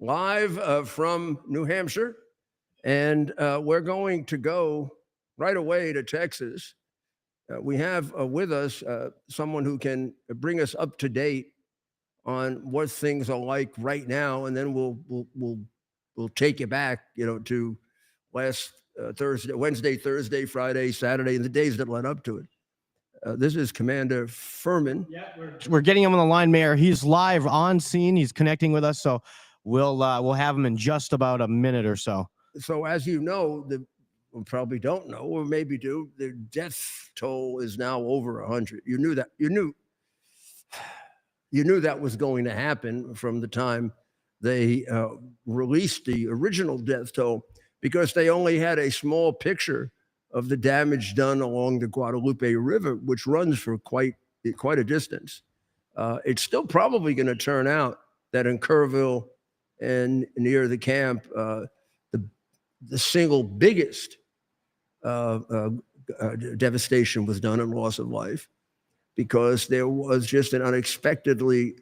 live from New Hampshire, and we're going to go right away to Texas. We have with us someone who can bring us up to date on what things are like right now, and then we'll take you back, to last Thursday, Wednesday, Thursday, Friday, Saturday, and the days that led up to it. This is Commander Ferman. Yeah, we're getting him on the line, Mayor. He's live on scene. He's connecting with us, so we'll have him in just about a minute or so. So, as you know, we probably don't know, or maybe do, the death toll is now over 100. You knew that. You knew that was going to happen from the time they released the original death toll, because they only had a small picture of the damage done along the Guadalupe River, which runs for quite a distance. It's still probably going to turn out that in Kerrville and near the camp, the single biggest devastation was done and loss of life, because there was just an unexpectedly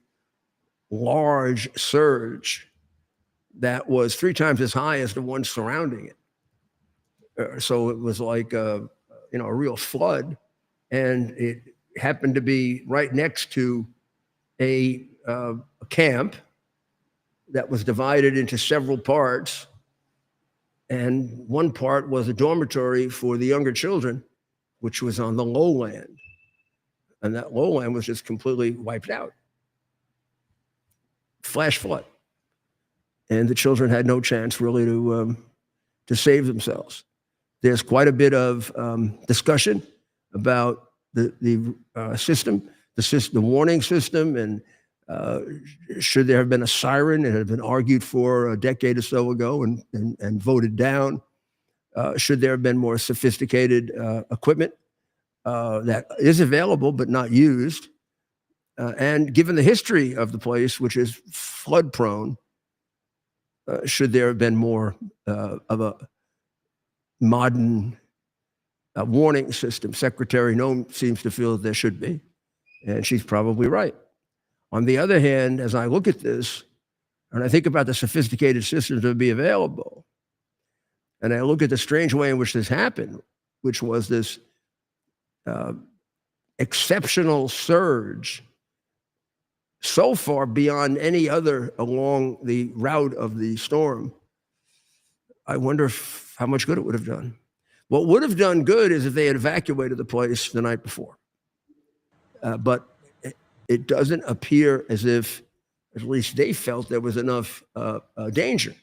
large surge that was 3 times as high as the one surrounding it. So it was like a real flood, and it happened to be right next to a camp that was divided into several parts. And one part was a dormitory for the younger children, which was on the lowland. And that lowland was just completely wiped out. Flash flood. And the children had no chance really to save themselves. There's quite a bit of discussion about the system, the warning system, and should there have been a siren? It had been argued for a decade or so ago and voted down. Should there have been more sophisticated equipment that is available but not used? And given the history of the place, which is flood prone, should there have been more of a modern warning system? Secretary Noem seems to feel that there should be, and she's probably right. On the other hand, as I look at this, and I think about the sophisticated systems that would be available, and I look at the strange way in which this happened, which was this exceptional surge so far beyond any other along the route of the storm, I wonder how much good it would have done. What would have done good is if they had evacuated the place the night before. But it doesn't appear as if, at least they felt, there was enough danger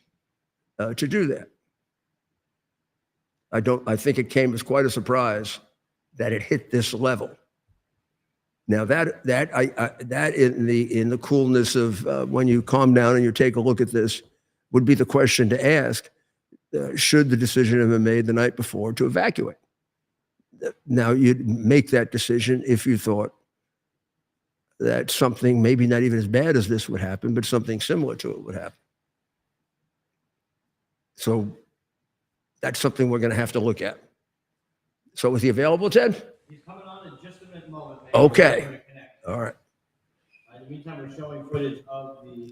to do that. I think it came as quite a surprise that it hit this level. Now that in the coolness of when you calm down and you take a look at this, would be the question to ask: should the decision have been made the night before to evacuate? Now, you'd make that decision if you thought that something maybe not even as bad as this would happen, but something similar to it would happen. So that's something we're going to have to look at. So is he available, Ted? He's coming on in just a moment. Okay. All right. In the meantime, we're showing footage of the,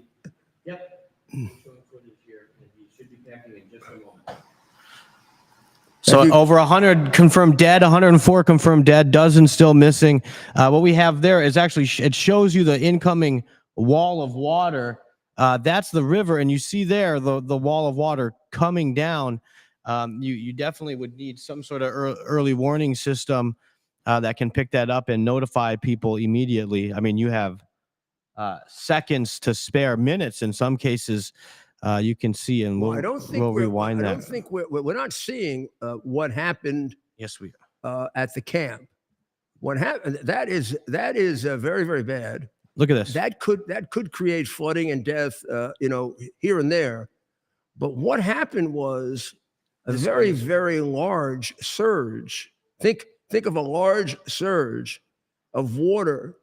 showing footage here, and he should be connecting in just a moment. So over 100 confirmed dead, 104 confirmed dead, dozens still missing. What we have there is actually, it shows you the incoming wall of water. That's the river, and you see there the wall of water coming down. You definitely would need some sort of early warning system that can pick that up and notify people immediately. I mean, you have seconds to spare, minutes in some cases. You can see, and we'll rewind that. I don't think we're not seeing what happened. Yes, we are at the camp. What happened? That is very, very bad. Look at this. That could create flooding and death, here and there. But what happened was a very, very large surge. Think of a large surge of water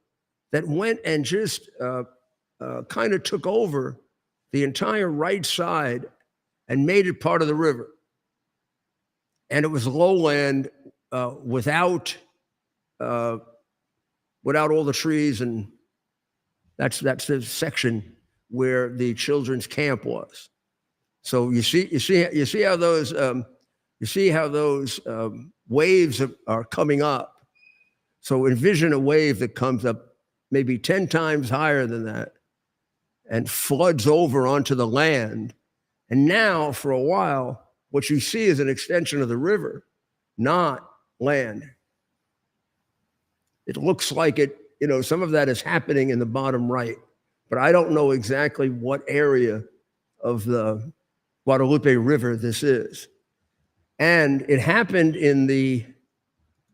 that went and just kind of took over the entire right side and made it part of the river. And it was lowland without all the trees, and that's the section where the children's camp was. So you see how those waves are coming up. So envision a wave that comes up maybe 10 times higher than that and floods over onto the land. And now, for a while, what you see is an extension of the river, not land. It looks like it, some of that is happening in the bottom right, but I don't know exactly what area of the Guadalupe River this is. And it happened in the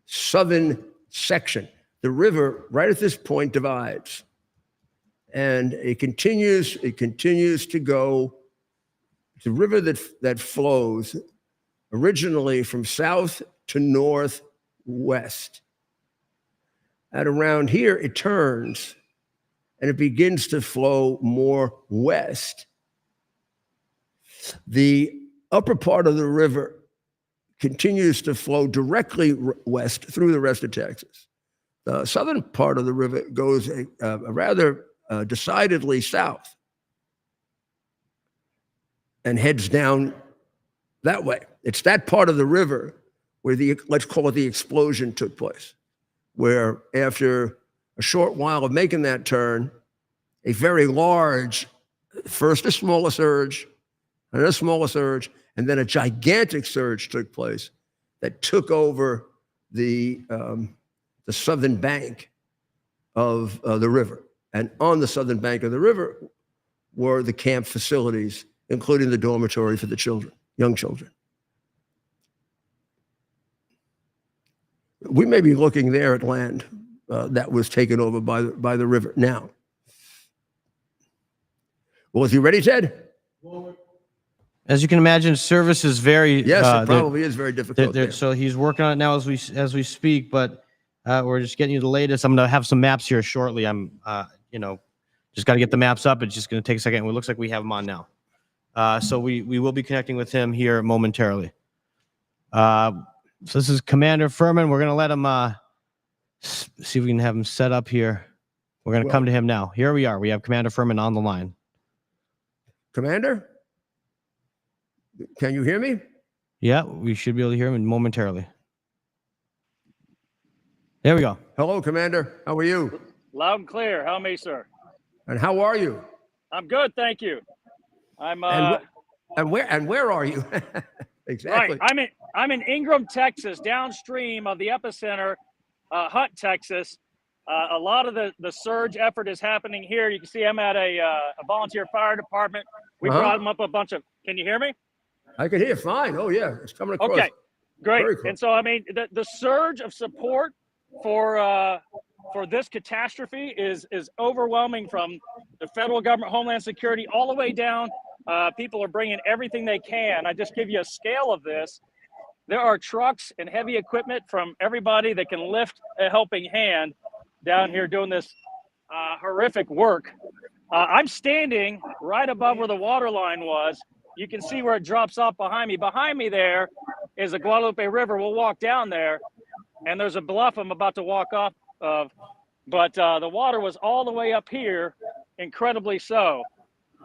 southern section. The river, right at this point, divides. And it continues to go. It's a river that flows originally from south to northwest. At around here, it turns and it begins to flow more west. The upper part of the river continues to flow directly west through the rest of Texas. The southern part of the river goes rather decidedly south and heads down that way. It's that part of the river where let's call it the explosion took place, where after a short while of making that turn, a very large, first a smaller surge, and a smaller surge, and then a gigantic surge took place that took over the southern bank of the river. And on the southern bank of the river were the camp facilities, including the dormitory for the children, young children. We may be looking there at land that was taken over by the river now. Well, is he ready, Ted? As you can imagine, service is very yes, it probably is very difficult. There. So he's working on it now as we speak, but we're just getting you the latest. I'm going to have some maps here shortly. I'm just got to get the maps up. It's just going to take a second. It looks like we have them on now. So we will be connecting with him here momentarily. So this is Commander Ferman. We're going to let him see if we can have him set up here. We're going to come to him now. Here we are. We have Commander Ferman on the line. Commander? Can you hear me? Yeah, we should be able to hear him momentarily. There we go. Hello, Commander. How are you? Loud and clear. How may, sir? And how are you? I'm good, thank you. I'm and where are you? Exactly. Right. I'm in Ingram, Texas, downstream of the epicenter, Hunt, Texas. A lot of the surge effort is happening here. You can see I'm at a volunteer fire department. We brought them up a bunch of. Can you hear me? I can hear fine. Oh yeah, it's coming across. Okay, great. And so the surge of support for this catastrophe is overwhelming, from the federal government, Homeland Security, all the way down. People are bringing everything they can. I just give you a scale of this. There are trucks and heavy equipment from everybody that can lift a helping hand down here doing this horrific work. I'm standing right above where the water line was. You can see where it drops off behind me. Behind me there is the Guadalupe River. We'll walk down there, and there's a bluff I'm about to walk off of. But the water was all the way up here, incredibly so.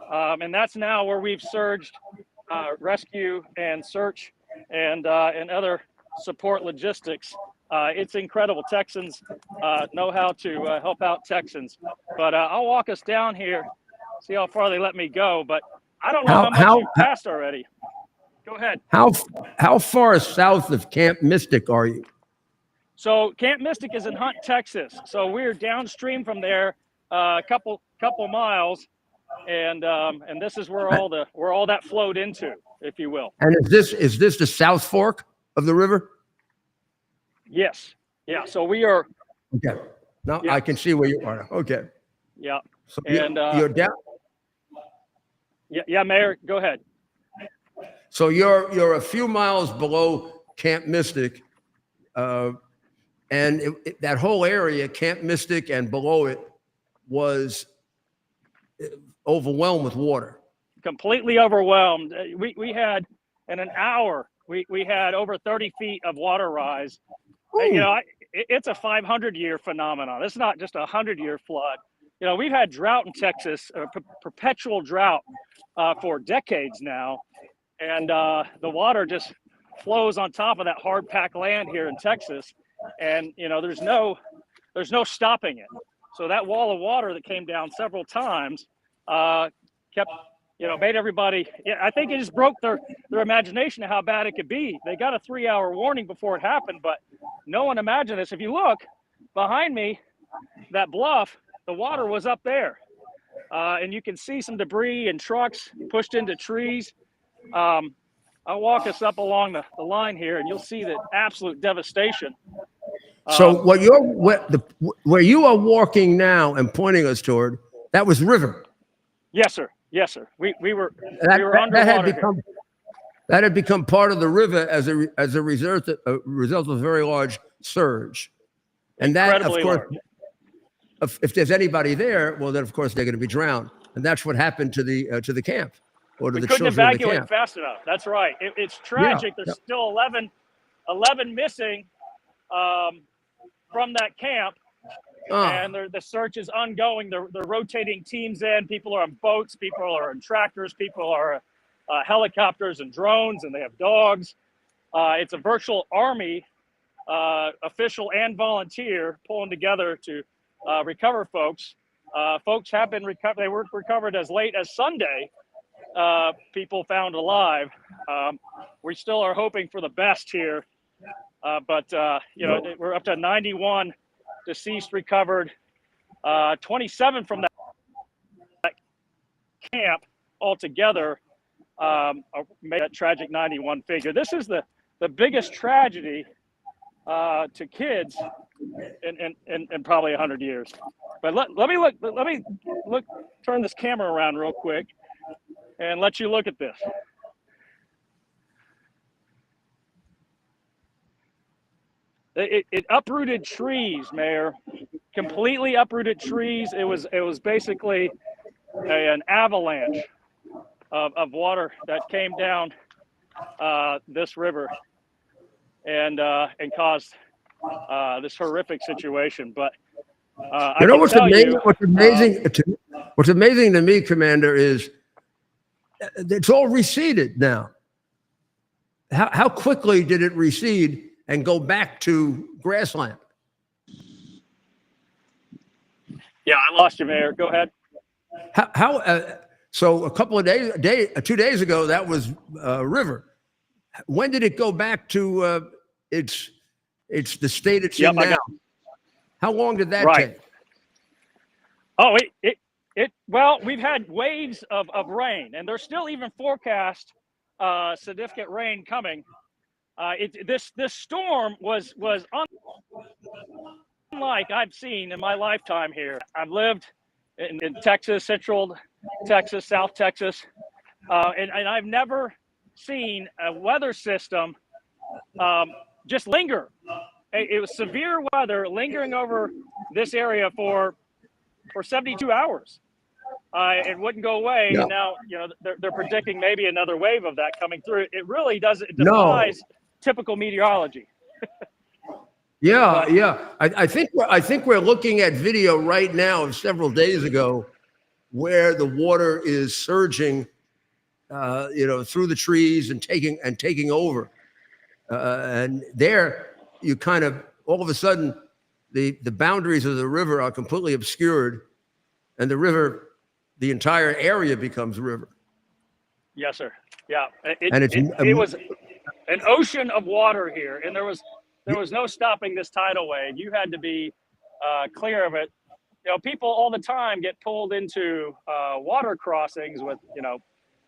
And that's now where we've surged rescue and search and other support logistics. It's incredible. Texans know how to help out Texans. But I'll walk us down here, see how far they let me go. But I don't know how much you've passed already. Go ahead. How far south of Camp Mystic are you? So Camp Mystic is in Hunt, Texas. So we're downstream from there a couple miles, and this is where all that flowed into, if you will. And is this the South Fork of the river? Yes. Yeah. So we are. Okay. Now yeah. I can see where you are. Okay. Yeah. So and you're down. Yeah, Mayor, go ahead. So you're a few miles below Camp Mystic, and that whole area, Camp Mystic and below it, was overwhelmed with water. Completely overwhelmed. We had, in an hour, we had over 30 feet of water rise. You know, it's a 500-year phenomenon. It's not just a 100-year flood. you know, we've had drought in Texas, perpetual drought for decades now. And the water just flows on top of that hard packed land here in Texas. And, you know, there's no stopping it. So that wall of water that came down several times kept, you know, made everybody, I think it just broke their imagination of how bad it could be. They got a 3-hour warning before it happened, but no one imagined this. If you look behind me, that bluff, the water was up there. And you can see some debris and trucks pushed into trees. I'll walk us up along the line here, and you'll see the absolute devastation. So where you are walking now and pointing us toward, that was river. Yes, sir. Yes, sir. We were underwater. That had become part of the river as a result of a very large surge, and that, of course, if there's anybody there, well, then of course they're going to be drowned, and that's what happened to the camp or to the children of the camp. We couldn't evacuate fast enough. That's right. It's tragic. Yeah, There's still 11 missing from that camp. And the search is ongoing. They're rotating teams in. People are on boats. People are on tractors. People are helicopters and drones, and they have dogs. It's a virtual army, official and volunteer, pulling together to recover folks. Folks have been recovered. They were recovered as late as Sunday. People found alive. We still are hoping for the best here, but you know, we're up to 91 deceased recovered, 27 from that camp altogether made that tragic 91 figure. This is the biggest tragedy to kids in probably 100 years. But let me turn this camera around real quick and let you look at this. It uprooted trees, Mayor, completely uprooted trees. It was basically an avalanche of water that came down this river and caused this horrific situation. But you know what's amazing to me, Commander, is it's all receded now. How quickly did it recede and go back to grassland? Yeah, I lost you, Mayor. Go ahead. So a couple of 2 days ago, that was river. When did it go back to it's the state it's in now? How long did that take? Oh, well, we've had waves of rain, and there's still even forecast significant rain coming. This storm was unlike I've seen in my lifetime here. I've lived in Texas, Central Texas, South Texas, and I've never seen a weather system just linger. It was severe weather lingering over this area for 72 hours. It wouldn't go away. No. And now, you know, they're predicting maybe another wave of that coming through. It really doesn't. It defies typical meteorology. Yeah. I think we're looking at video right now of several days ago where the water is surging, through the trees and taking over. And there, you kind of all of a sudden, the boundaries of the river are completely obscured, and the entire area becomes river. Yes, sir. Yeah, it was an ocean of water here, and there was no stopping this tidal wave. You had to be clear of it. You know, people all the time get pulled into water crossings with,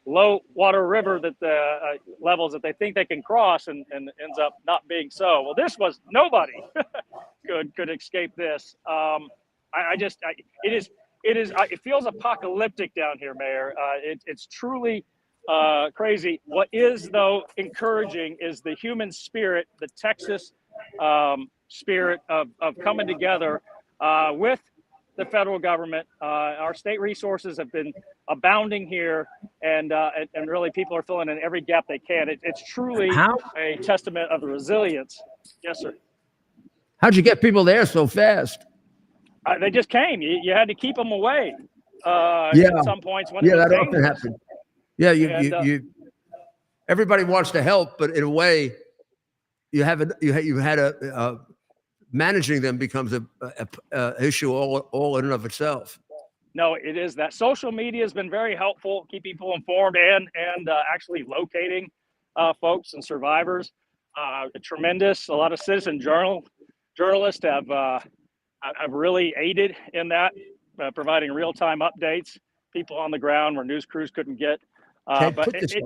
low water river that the levels that they think they can cross, and ends up not being so. Well, this was nobody could escape this. It feels apocalyptic down here, Mayor. It's truly crazy. What is, though, encouraging is the human spirit, the Texas spirit of coming together with the federal government. Our state resources have been abounding here, and really people are filling in every gap they can. It's truly a testament of the resilience. Yes, sir. How'd you get people there so fast? They just came. You had to keep them away Yeah. at some points when Yeah, it was that often dangerous. happened. Yeah, And, everybody wants to help, but in a way, you had a managing them becomes a issue all in and of itself. No, it is that social media has been very helpful, keep people informed and actually locating folks and survivors. Tremendous. A lot of citizen journalists have really aided in that, providing real-time updates. People on the ground where news crews couldn't get. Okay, But put this up.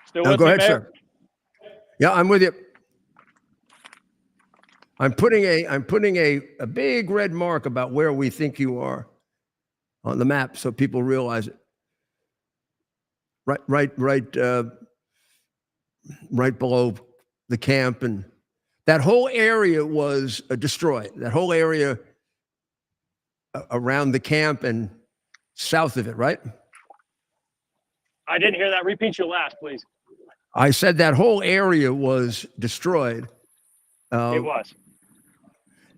Still Now, with go me, ahead, Mayor? sir. Yeah, I'm with you. I'm putting a big red mark about where we think you are on the map, so people realize it. Right below the camp, and that whole area was destroyed. That whole area around the camp and south of it, right? I didn't hear that. Repeat your last, please. I said that whole area was destroyed. It was.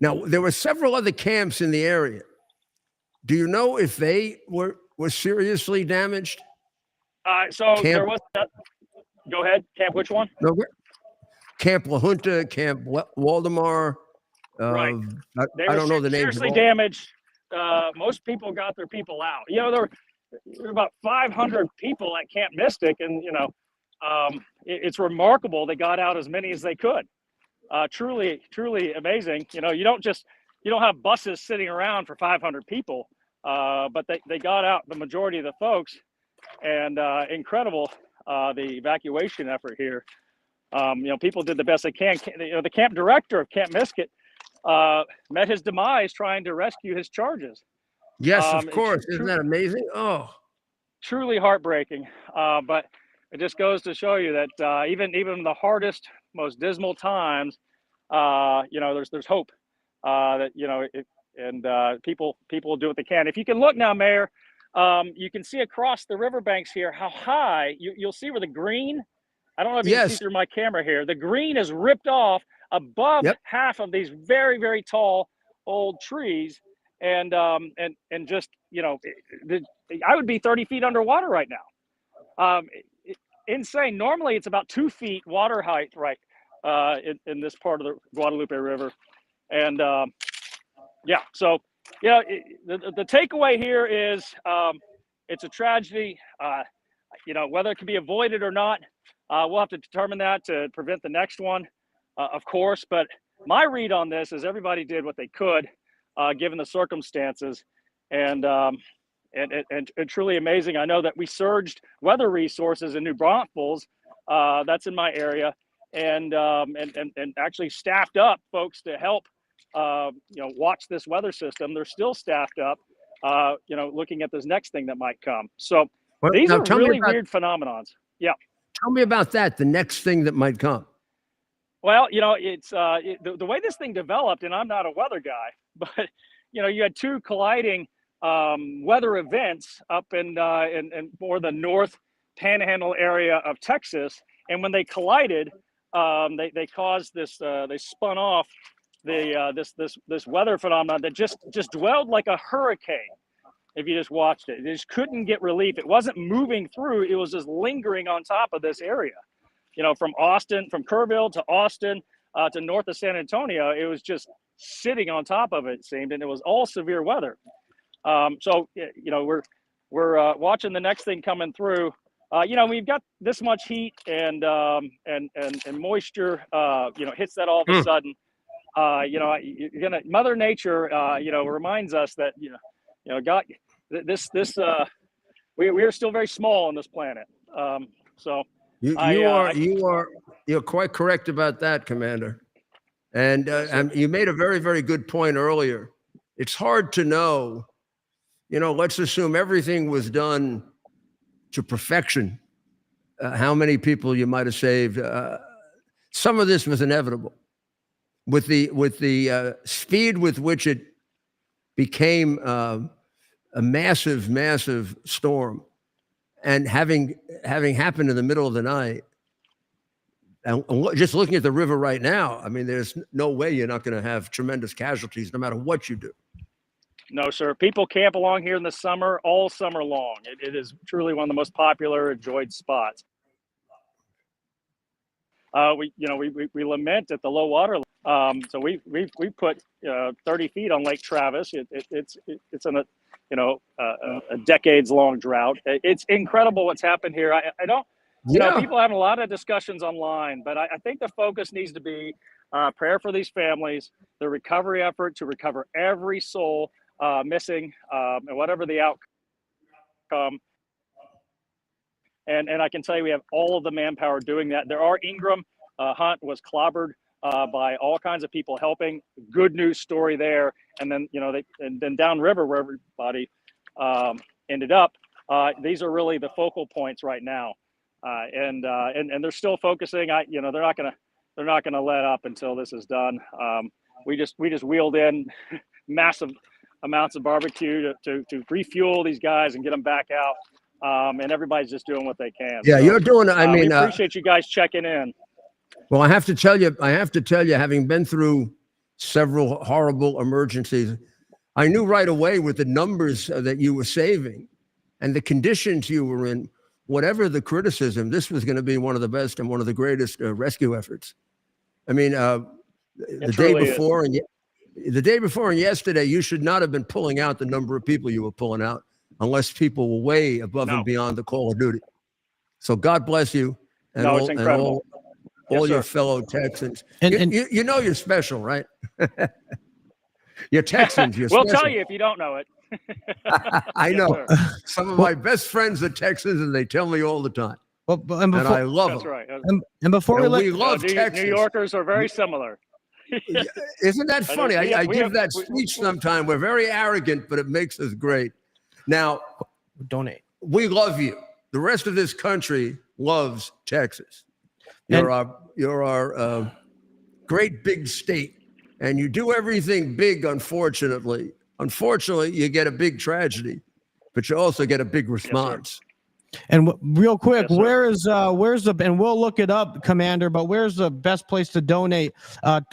Now, there were several other camps in the area. Do you know if they were seriously damaged? So Camp, there was. Go ahead, Camp. Which one? no, Camp La Junta, Camp Waldemar. Right. I don't know the names. Seriously damaged. Most people got their people out. You know, there were about 500 people at Camp Mystic, and it's remarkable they got out as many as they could. Truly amazing. You know, you don't have buses sitting around for 500 people, but they got out the majority of the folks, and incredible the evacuation effort here. People did the best they can. The camp director of Camp Mystic met his demise trying to rescue his charges. Yes, of course. Isn't that amazing? Oh, truly heartbreaking. But it just goes to show you that even the hardest, most dismal times, there's hope. People will do what they can. If you can look now, Mayor, you can see across the riverbanks here how high you'll see where the green. I don't know if you can see through my camera here. The green is ripped off above half of these very, very tall old trees, and just I would be 30 feet underwater right now. Insane. Normally, it's about 2 feet water height, right, in this part of the Guadalupe River, and So, the takeaway here is it's a tragedy. Whether it can be avoided or not, we'll have to determine that to prevent the next one, of course. But my read on this is everybody did what they could, given the circumstances, and truly amazing. I know that we surged weather resources in New Braunfels, that's in my area, and actually staffed up folks to help watch this weather system. They're still staffed up, looking at this next thing that might come. So these are really weird phenomenons. Yeah. Tell me about that, the next thing that might come. Well, it's the way this thing developed, and I'm not a weather guy, but, you had two colliding weather events up in more the north panhandle area of Texas. And when they collided, they caused this, they spun off this weather phenomenon that just dwelled like a hurricane. If you just watched it, it just couldn't get relief. It wasn't moving through. It was just lingering on top of this area, from Kerrville to Austin to north of San Antonio. It was just sitting on top of it, seemed, and it was all severe weather. So we're watching the next thing coming through. We've got this much heat and moisture, hits that all of a sudden. Mother Nature, reminds us that, God, we are still very small on this planet. You're quite correct about that, Commander. And you made a very, very good point earlier. It's hard to know, let's assume everything was done to perfection. How many people you might have saved. Some of this was inevitable. With the speed with which it became a massive, massive storm, and having happened in the middle of the night, just looking at the river right now, I mean, there's no way you're not going to have tremendous casualties no matter what you do. No, sir. People camp along here in the summer, all summer long. It is truly one of the most popular, enjoyed spots. We lament at the low water. So we put 30 feet on Lake Travis. It's in a decades long drought. It's incredible what's happened here. I don't, people are having a lot of discussions online, but I think the focus needs to be prayer for these families, the recovery effort to recover every soul missing, and whatever the outcome. And I can tell you, we have all of the manpower doing that. There are Ingram Hunt was clobbered by all kinds of people helping. Good news story there. And then, and then downriver where everybody ended up. These are really the focal points right now. And they're still focusing. They're not gonna let up until this is done. We just wheeled in massive amounts of barbecue to refuel these guys and get them back out. And everybody's just doing what they can. Yeah, so, you're doing. we appreciate you guys checking in. Well, I have to tell you, having been through several horrible emergencies, I knew right away with the numbers that you were saving and the conditions you were in, whatever the criticism, this was going to be one of the best and one of the greatest rescue efforts. I mean, the day before and yesterday, you should not have been pulling out the number of people you were pulling out unless people were way above and beyond the call of duty. So God bless you and it's incredible. all your fellow Texans. You know you're special, right? You're Texans. You're we'll special. tell you if you don't know it. I know. Some of my best friends are Texans, and they tell me all the time. And I love them. That's right. And before we love Texas. New Yorkers are very similar. Isn't that funny? I give that speech sometime. We're very arrogant, but it makes us great. Now, donate. We love you. The rest of this country loves Texas. You're our great big state, and you do everything big. Unfortunately, you get a big tragedy, but you also get a big response. Yes, and real quick, where's the, and we'll look it up, Commander, but where's the best place to donate?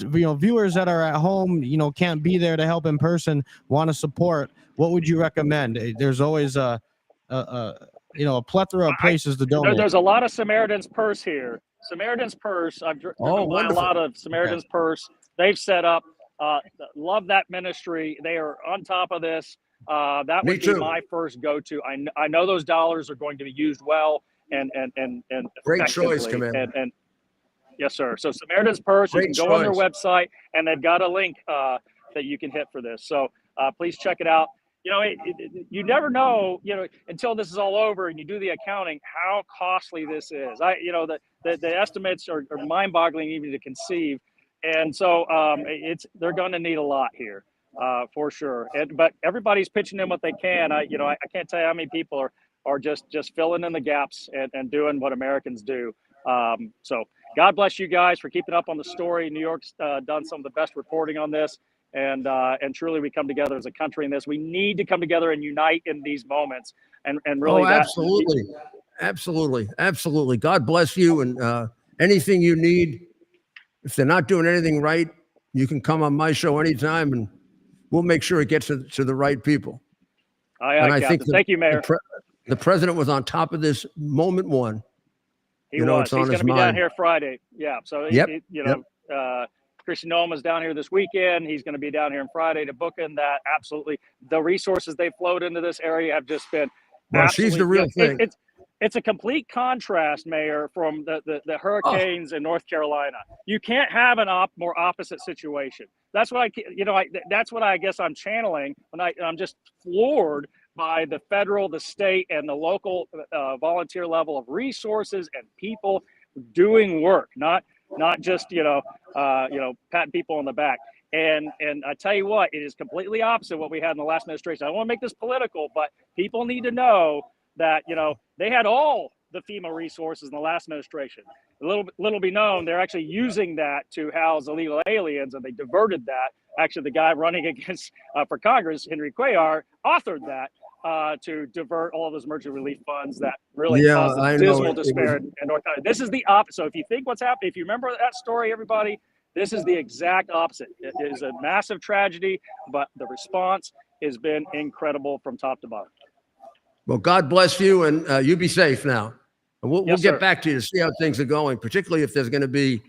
Viewers that are at home, can't be there to help in person, want to support. What would you recommend? There's always a plethora of places to donate. There's a lot of Samaritan's Purse here. Samaritan's Purse. I've driven by a lot of Samaritan's Purse. They've set up. Love that ministry. They are on top of this. That would be my first go-to. I know those dollars are going to be used well and great choice, Commander. And yes, sir. So Samaritan's Purse. You can go on their website, and they've got a link that you can hit for this. So please check it out. You never know, until this is all over and you do the accounting, how costly this is. The estimates are mind-boggling even to conceive. And so they're going to need a lot here for sure. But everybody's pitching in what they can. I can't tell you how many people are just filling in the gaps and doing what Americans do. So God bless you guys for keeping up on the story. New York's done some of the best reporting on this. And truly, we come together as a country in this. We need to come together and unite in these moments. And really, absolutely. God bless you. And anything you need, if they're not doing anything right, you can come on my show anytime, and we'll make sure it gets to the right people. I think thank you, Mayor. The president was on top of this moment one. He was. He's going to be down here Friday. Yeah. So Christian Nolan was down here this weekend. He's going to be down here on Friday to book in that. Absolutely. The resources they flowed into this area have just been she's the real thing. It's a complete contrast, Mayor, from the hurricanes in North Carolina. You can't have more opposite situation. That's what that's what I guess I'm channeling when I'm just floored by the federal, the state, and the local volunteer level of resources and people doing work, not just patting people on the back. And I tell you what, it is completely opposite what we had in the last administration. I don't want to make this political, but people need to know that they had all the FEMA resources in the last administration. Little be known, they're actually using that to house illegal aliens, and they diverted that. Actually, the guy running against for Congress, Henry Cuellar, authored that. to divert all of those emergency relief funds that really Yeah, caused I a know. dismal It was- despair in North Carolina. This is the opposite. So if you think what's happening, if you remember that story, everybody, this is the exact opposite. It is a massive tragedy, but the response has been incredible from top to bottom. Well, God bless you, and you be safe now. And we'll Yes, get sir. back to you to see how things are going, particularly if there's going to be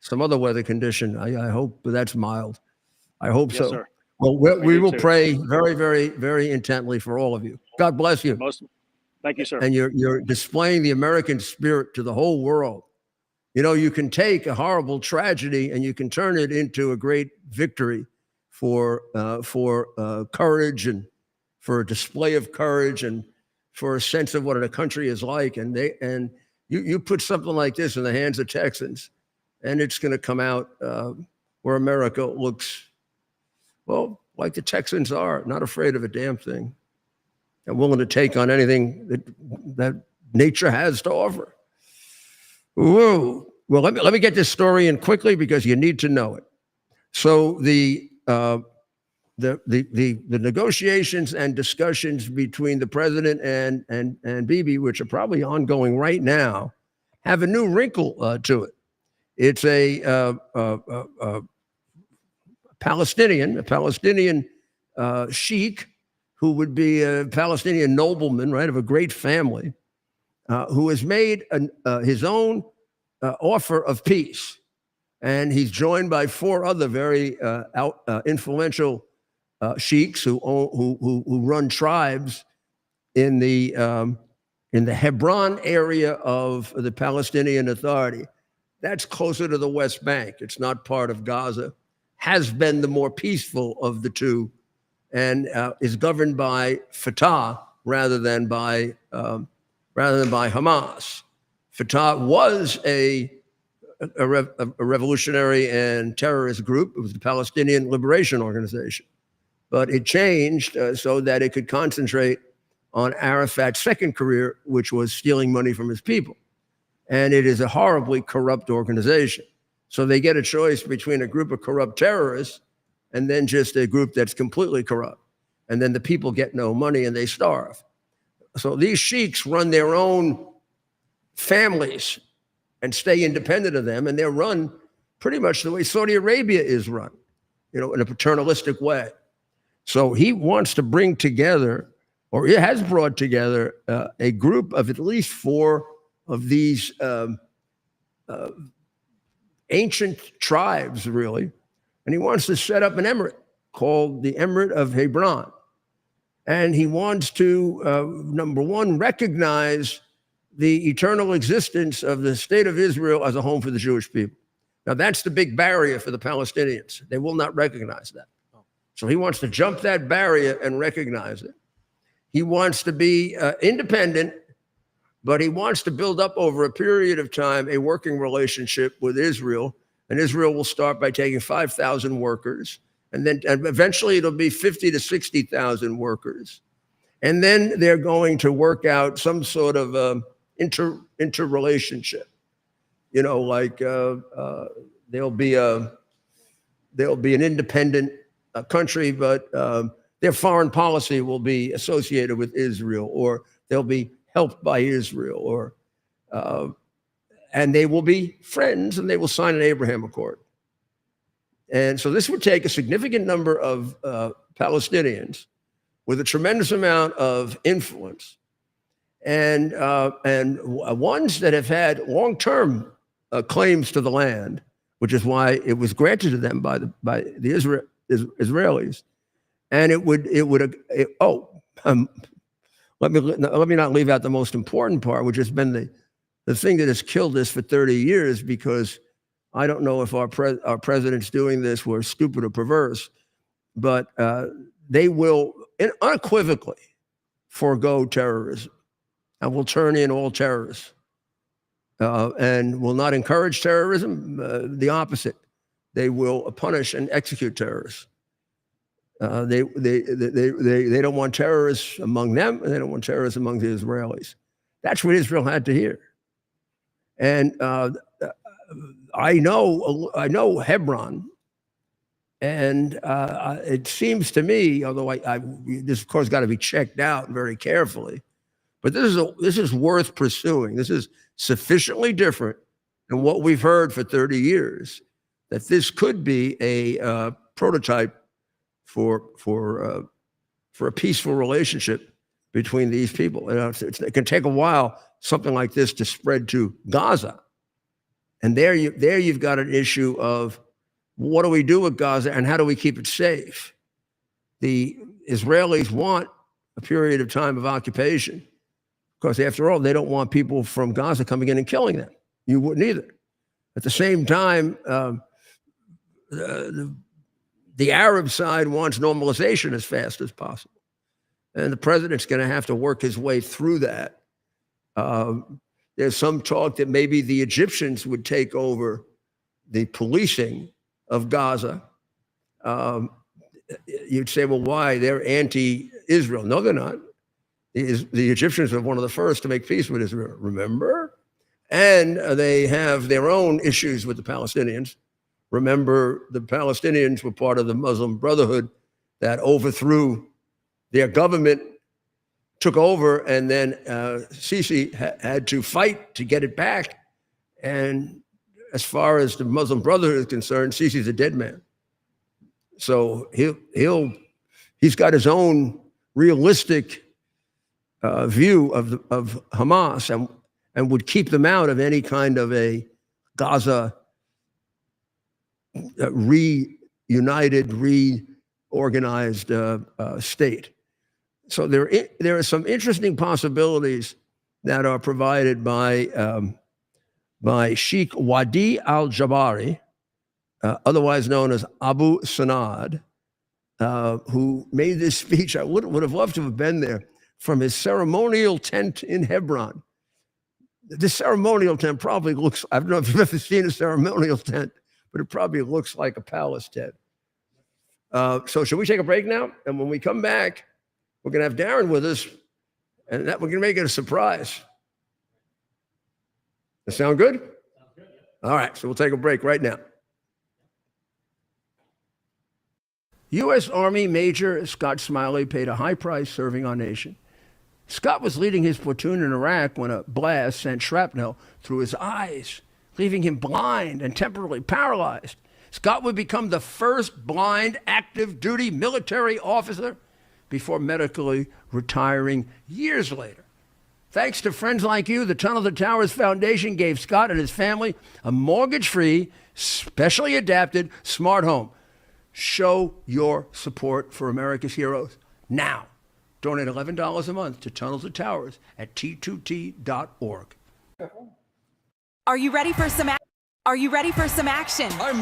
some other weather condition. I hope that's mild. I hope Yes, so. sir. Well, We we do will too. pray very, very, very intently for all of you. God bless you. Thank you, sir. And you're displaying the American spirit to the whole world. You know, you can take a horrible tragedy and you can turn it into a great victory for courage and for a display of courage and for a sense of what a country is like. And you put something like this in the hands of Texans, and it's going to come out where America looks, well, like the Texans are, not afraid of a damn thing, and willing to take on anything that nature has to offer. Whoa. Well, let me get this story in quickly because you need to know it. So the negotiations and discussions between the president and Bibi, which are probably ongoing right now, have a new wrinkle to it. It's a Palestinian sheik who would be a Palestinian nobleman, right, of a great family, who has made his own offer of peace. And he's joined by 4 other very influential sheiks who run tribes in the Hebron area of the Palestinian Authority. That's closer to the West Bank. It's not part of Gaza. Has been the more peaceful of the two, and is governed by Fatah rather than by Hamas. Fatah was a revolutionary and terrorist group. It was the Palestinian Liberation Organization, but it changed so that it could concentrate on Arafat's second career, which was stealing money from his people. And it is a horribly corrupt organization. So they get a choice between a group of corrupt terrorists and then just a group that's completely corrupt. And then the people get no money and they starve. So these sheiks run their own families and stay independent of them. And they're run pretty much the way Saudi Arabia is run, you know, in a paternalistic way. So he wants to bring together, or he has brought together, a group of at least 4 of these ancient tribes, really. And he wants to set up an emirate called the Emirate of Hebron. And he wants to, number one, recognize the eternal existence of the state of Israel as a home for the Jewish people. Now, that's the big barrier for the Palestinians. They will not recognize that. So he wants to jump that barrier and recognize it. He wants to be independent, but he wants to build up over a period of time a working relationship with Israel. And Israel will start by taking 5,000 workers. And then eventually it'll be 50 to 60,000 workers. And then they're going to work out some sort of interrelationship. You know, like there'll be an independent country, but their foreign policy will be associated with Israel, or they'll be helped by Israel, or and they will be friends, and they will sign an Abraham Accord. And so this would take a significant number of Palestinians with a tremendous amount of influence, and ones that have had long-term claims to the land, which is why it was granted to them by the Israelis. And let me not leave out the most important part, which has been the thing that has killed this for 30 years, because I don't know if our presidents doing this were stupid or perverse, but they will unequivocally forego terrorism and will turn in all terrorists and will not encourage terrorism. The opposite. They will punish and execute terrorists. They don't want terrorists among them, and they don't want terrorists among the Israelis. That's what Israel had to hear. And I know Hebron And it seems to me, although this of course got to be checked out very carefully, but this is worth pursuing. This is sufficiently different than what we've heard for 30 years that this could be a prototype for a peaceful relationship between these people. It can take a while, something like this, to spread to Gaza, and there you've got an issue of what do we do with Gaza and how do we keep it safe? The Israelis want a period of time of occupation because, after all, they don't want people from Gaza coming in and killing them. You wouldn't either. At the same time, the Arab side wants normalization as fast as possible. And the president's going to have to work his way through that. There's some talk that maybe the Egyptians would take over the policing of Gaza. You'd say, well, why? They're anti-Israel. No, they're not. The Egyptians were one of the first to make peace with Israel, remember? And they have their own issues with the Palestinians. Remember, the Palestinians were part of the Muslim Brotherhood that overthrew their government, took over, and then Sisi had to fight to get it back. And as far as the Muslim Brotherhood is concerned, Sisi's a dead man. So he's got his own realistic view of Hamas and would keep them out of any kind of a Gaza reunited, reorganized state. So there are some interesting possibilities that are provided by Sheikh Wadi al-Jabari, otherwise known as Abu Sanad, who made this speech. I would have loved to have been there, from his ceremonial tent in Hebron. This ceremonial tent probably looks, I don't know if you've ever seen a ceremonial tent, but it probably looks like a palace tent. So should we take a break now? And when we come back, we're going to have Darren with us, and we're going to make it a surprise. That sound good? Sounds good. All right, so we'll take a break right now. U.S. Army Major Scott Smiley paid a high price serving our nation. Scott was leading his platoon in Iraq when a blast sent shrapnel through his eyes, leaving him blind and temporarily paralyzed. Scott would become the first blind active duty military officer before medically retiring years later. Thanks to friends like you, the Tunnel to Towers Foundation gave Scott and his family a mortgage-free, specially adapted smart home. Show your support for America's heroes now. Donate $11 a month to Tunnel to Towers at T2T.org. Are you ready for some action? I'm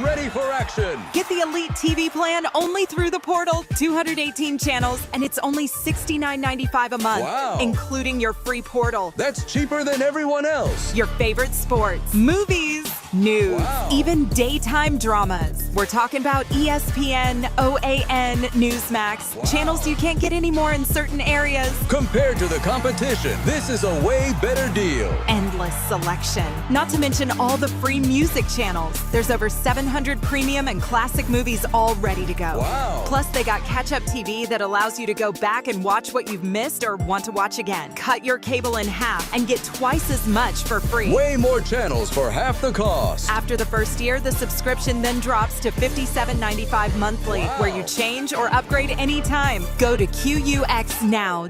ready for action. Get the Elite TV plan only through the portal. 218 channels, and it's only $69.95 a month, Wow. including your free portal. That's cheaper than everyone else. Your favorite sports, movies, news, Wow. even daytime dramas. We're talking about ESPN, OAN, Newsmax, Wow. channels you can't get anymore in certain areas. Compared to the competition, this is a way better deal. Endless selection. Not to mention all the free music channels. There's over 700 premium and classic movies all ready to go. Wow. Plus, they got catch-up TV that allows you to go back and watch what you've missed or want to watch again. Cut your cable in half and get twice as much for free. Way more channels for half the cost. After the first year, the subscription then drops to $57.95 monthly, Wow. where you change or upgrade anytime. Go to QUXNow.com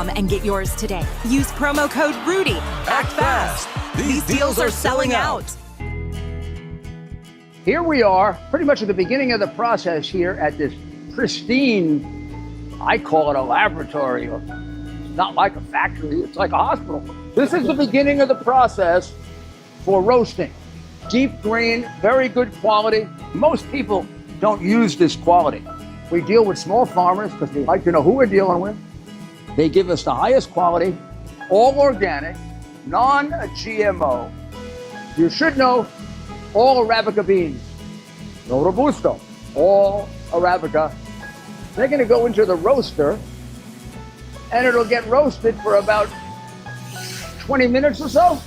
and get yours today. Use promo code RUDY. Act fast. These deals are selling out. Here we are, pretty much at the beginning of the process here at this pristine, I call it a laboratory. It's not like a factory, it's like a hospital. This is the beginning of the process for roasting. Deep grain, very good quality. Most people don't use this quality. We deal with small farmers because they like to know who we're dealing with. They give us the highest quality, all organic, non-GMO. You should know all Arabica beans, no Robusto, all Arabica. They're going to go into the roaster, and it'll get roasted for about 20 minutes or so.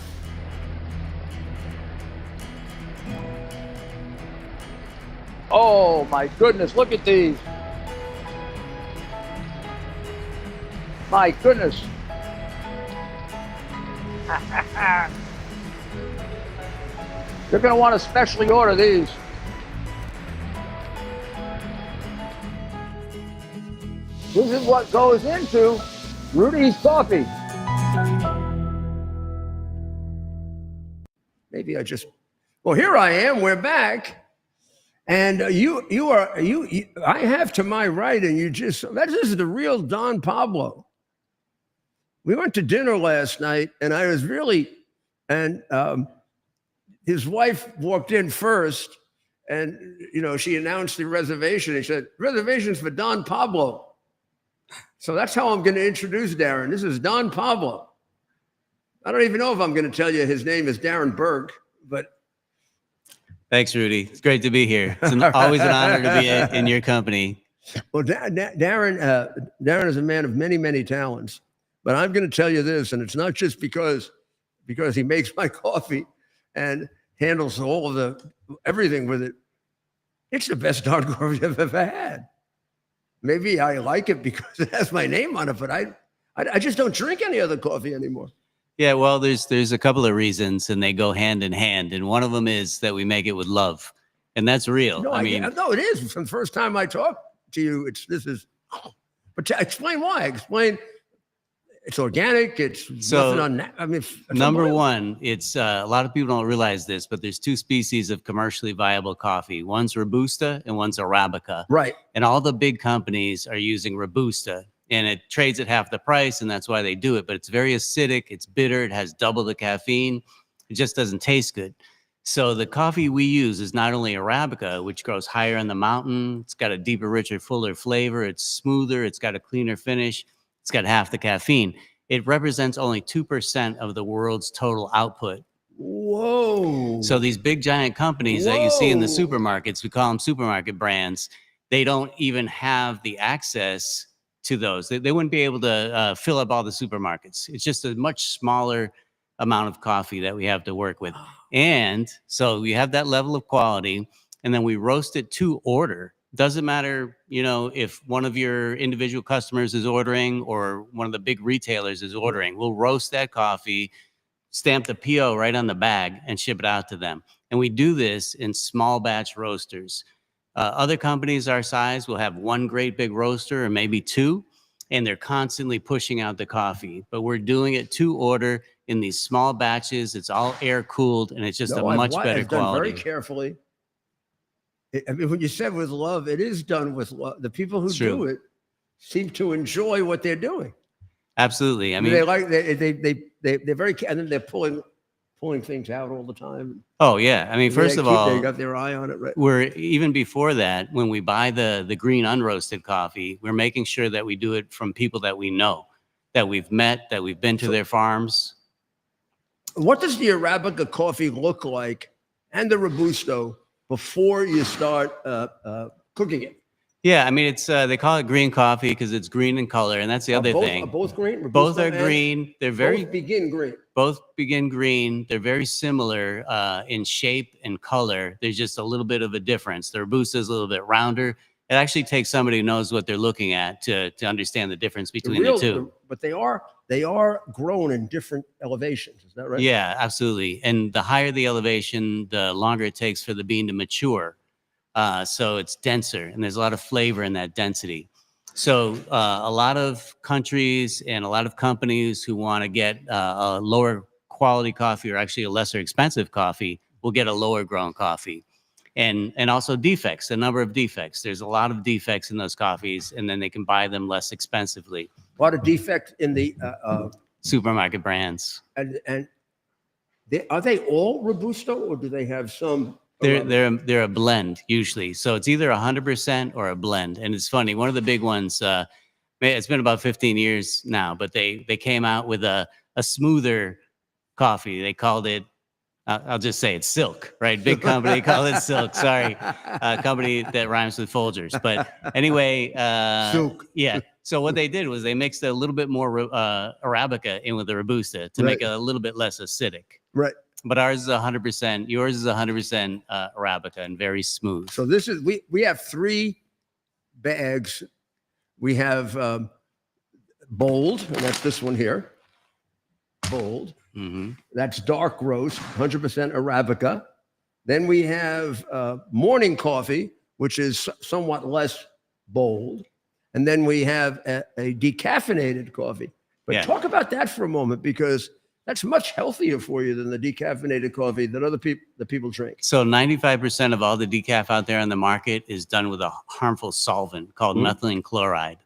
Oh my goodness, look at these. My goodness. You're going to want to specially order these. This is what goes into Rudy's Coffee. Maybe I just. Well, here I am. We're back, and I have to my right, and this is the real Don Pablo. We went to dinner last night, and I was really, and his wife walked in first, and she announced the reservation. He said, "Reservations for Don Pablo." So that's how I'm going to introduce Darren. This is Don Pablo. I don't even know if I'm going to tell you his name is Darren Berg, but. Thanks, Rudy. It's great to be here. It's always an honor to be in your company. Well, Darren is a man of many, many talents. But I'm going to tell you this, and it's not just because he makes my coffee and handles all of everything with it. It's the best darn coffee I've ever had. Maybe I like it because it has my name on it, but I just don't drink any other coffee anymore. Yeah, well, there's a couple of reasons, and they go hand in hand. And one of them is that we make it with love, and that's real. No, it is. From the first time I talked to you, But explain why. Explain. It's organic. It's nothing on. Number one, it's a lot of people don't realize this, but there's two species of commercially viable coffee. One's Robusta and one's Arabica. Right. And all the big companies are using Robusta, and it trades at half the price, and that's why they do it. But it's very acidic. It's bitter. It has double the caffeine. It just doesn't taste good. So the coffee we use is not only Arabica, which grows higher in the mountain. It's got a deeper, richer, fuller flavor. It's smoother. It's got a cleaner finish. It's got half the caffeine. It represents only 2% of the world's total output. Whoa. So these big giant companies that you see in the supermarkets, we call them supermarket brands, they don't even have the access to those. They wouldn't be able to fill up all the supermarkets. It's just a much smaller amount of coffee that we have to work with. And so we have that level of quality, and then we roast it to order. Doesn't matter, if one of your individual customers is ordering or one of the big retailers is ordering. We'll roast that coffee, stamp the PO right on the bag, and ship it out to them. And we do this in small batch roasters. Other companies our size will have one great big roaster or maybe two, and they're constantly pushing out the coffee. But we're doing it to order in these small batches. It's all air cooled, and it's just a much better quality. Very carefully. When you said with love, it is done with love. The people who do it seem to enjoy what they're doing. Absolutely. They're very, and then they're pulling things out all the time. Oh yeah. First of all, they got their eye on it, right? We're even before that, when we buy the green unroasted coffee, we're making sure that we do it from people that we know, that we've met, that we've been to their farms. What does the Arabica coffee look like, and the Robusto, before you start cooking it? Yeah, it's they call it green coffee because it's green in color, and that's the other thing. Are both green? Robusto both are green. They're both begin green. Both begin green. They're very similar in shape and color. There's just a little bit of a difference. The Robusta is a little bit rounder. It actually takes somebody who knows what they're looking at to understand the difference between the two. But they are grown in different elevations. Is that right? Yeah, absolutely. And the higher the elevation, the longer it takes for the bean to mature. So it's denser, and there's a lot of flavor in that density. So a lot of countries and a lot of companies who want to get a lower quality coffee, or actually a lesser expensive coffee, will get a lower grown coffee. And also defects, a number of defects. There's a lot of defects in those coffees, and then they can buy them less expensively. A lot of defects in the supermarket brands. And are they all Robusto, or do they have some? They're a blend usually. So it's either 100% or a blend. And it's funny, one of the big ones, it's been about 15 years now, but they came out with a smoother coffee. They called it, I'll just say it's Silk, right? Big company called it Silk. Sorry, company that rhymes with Folgers. But anyway, Silk. Yeah. So what they did was they mixed a little bit more Arabica in with the Robusta to make it a little bit less acidic. Right. but ours is 100%. Yours is 100% Arabica and very smooth. So this is, we have 3 bags. We have bold, and that's this one here. Bold. That's dark roast, 100% Arabica. Then we have morning coffee, which is somewhat less bold. And then we have a decaffeinated coffee. But Yeah. talk about that for a moment, because that's much healthier for you than the decaffeinated coffee that the people drink. So 95% of all the decaf out there on the market is done with a harmful solvent called methylene chloride.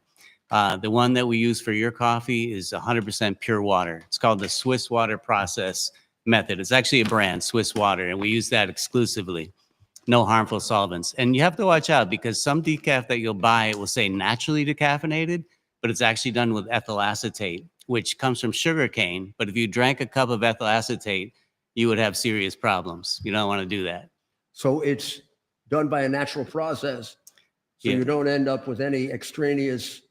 The one that we use for your coffee is 100% pure water. It's called the Swiss water process method. It's actually a brand, Swiss water, and we use that exclusively. No harmful solvents. And you have to watch out, because some decaf that you'll buy, it will say naturally decaffeinated, but it's actually done with ethyl acetate, which comes from sugar cane. But if you drank a cup of ethyl acetate, you would have serious problems. You don't want to do that. So it's done by a natural process. So Yeah. you don't end up with any extraneous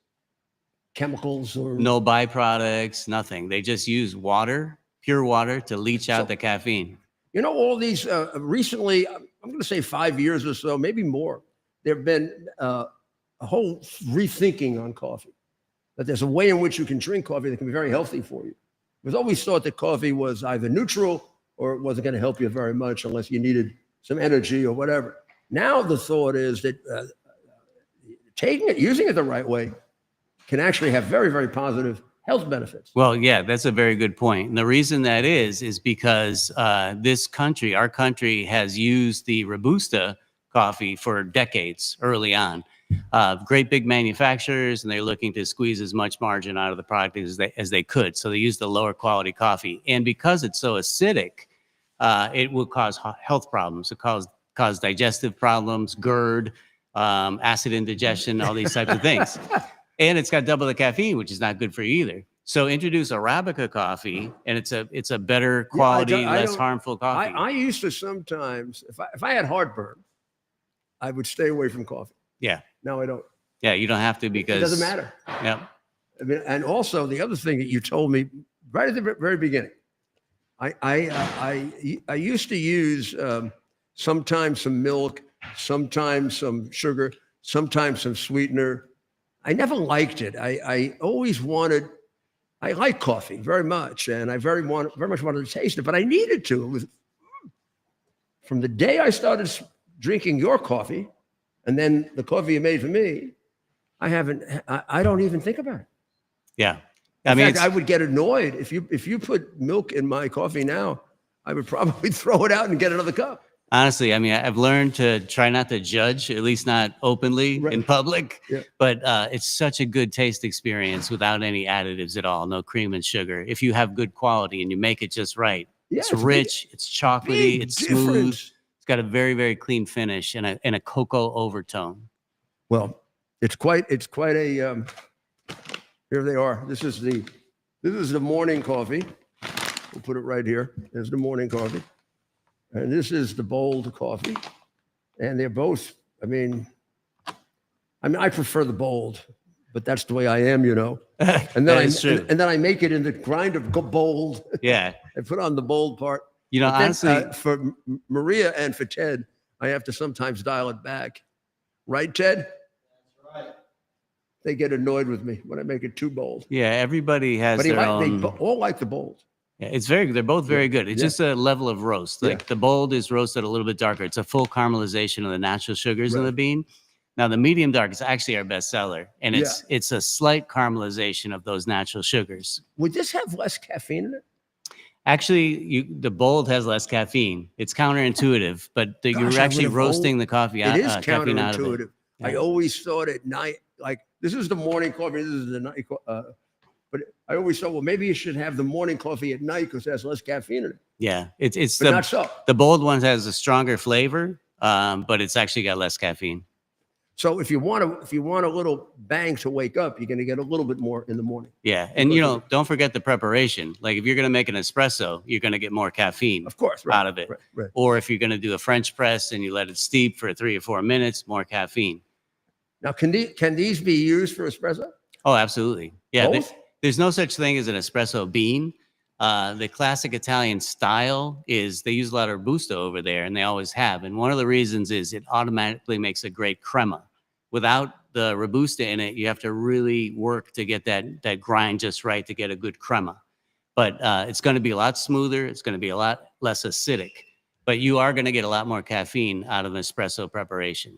chemicals or No byproducts, nothing. They just use water, pure water, to leach out the caffeine. You know, all these recently, I'm going to say 5 years or so, maybe more, there have been a whole rethinking on coffee. That there's a way in which you can drink coffee that can be very healthy for you. It was always thought that coffee was either neutral or it wasn't going to help you very much unless you needed some energy or whatever. Now the thought is that using it the right way, can actually have very, very positive health benefits. Well, yeah, that's a very good point. And the reason that is because this country, our country, has used the Robusta coffee for decades early on. Great big manufacturers, and they're looking to squeeze as much margin out of the product as they could. So they use the lower quality coffee. And because it's so acidic, it will cause health problems. It cause digestive problems, GERD, acid indigestion, all these types of things. And it's got double the caffeine, which is not good for you either. So introduce Arabica coffee, and it's a better quality, less harmful coffee. I used to sometimes, if I had heartburn, I would stay away from coffee. Yeah. Now I don't. Yeah, you don't have to, because It doesn't matter. Yeah. I mean, and also the other thing that you told me right at the very beginning, I used to use sometimes some milk, sometimes some sugar, sometimes some sweetener. I never liked it. I always wanted. I like coffee very much, and I very much wanted to taste it, but I needed to. It was from the day I started drinking your coffee, and then the coffee you made for me. I don't even think about it. Yeah. In fact, I would get annoyed if you put milk in my coffee now. I would probably throw it out and get another cup. Honestly, I mean, I've learned to try not to judge, at least not openly in public. Yeah. But it's such a good taste experience without any additives at all, no cream and sugar. If you have good quality and you make it just right, Yeah, it's it's rich, it's chocolatey, big it's smooth. difference. It's got a very, very clean finish and a cocoa overtone. Well, it's quite a. Here they are. This is the morning coffee. We'll put it right here. There's the morning coffee. And this is the bold coffee. And they're both, I mean, I prefer the bold, but that's the way I am, you know. And then and then I make it in the grind of bold. Yeah. I put on the bold part. You know, But then, honestly, for Maria and for Ted, I have to sometimes dial it back. Right, Ted? That's right. They get annoyed with me when I make it too bold. yeah, everybody has But their own. they all like the bold. Yeah, they're both very good. It's just a level of roast. Like the bold is roasted a little bit darker. It's a full caramelization of the natural sugars in the bean. Now the medium dark is actually our best seller, and it's a slight caramelization of those natural sugars. Would this have less caffeine in it? Actually, the bold has less caffeine. It's counterintuitive, but you're Gosh, I actually would've roasting the coffee It is caffeine out of it. counterintuitive. I always thought at night, like this is the morning coffee, this is the night but I always thought, well, maybe you should have the morning coffee at night because it has less caffeine in it. Yeah, it's But not so. the bold one has a stronger flavor, but it's actually got less caffeine. So if you want a little bang to wake up, you're going to get a little bit more in the morning. Yeah, and don't forget the preparation. Like if you're going to make an espresso, you're going to get more caffeine, Of course, out of it. Right. Or if you're going to do a French press and you let it steep for 3 or 4 minutes, more caffeine. Now, can these be used for espresso? Oh, absolutely. Yeah, Both? there's no such thing as an espresso bean. The classic Italian style is they use a lot of Robusto over there, and they always have. And one of the reasons is it automatically makes a great crema. Without the Robusta in it, you have to really work to get that grind just right to get a good crema. But it's going to be a lot smoother. It's going to be a lot less acidic. But you are going to get a lot more caffeine out of an espresso preparation.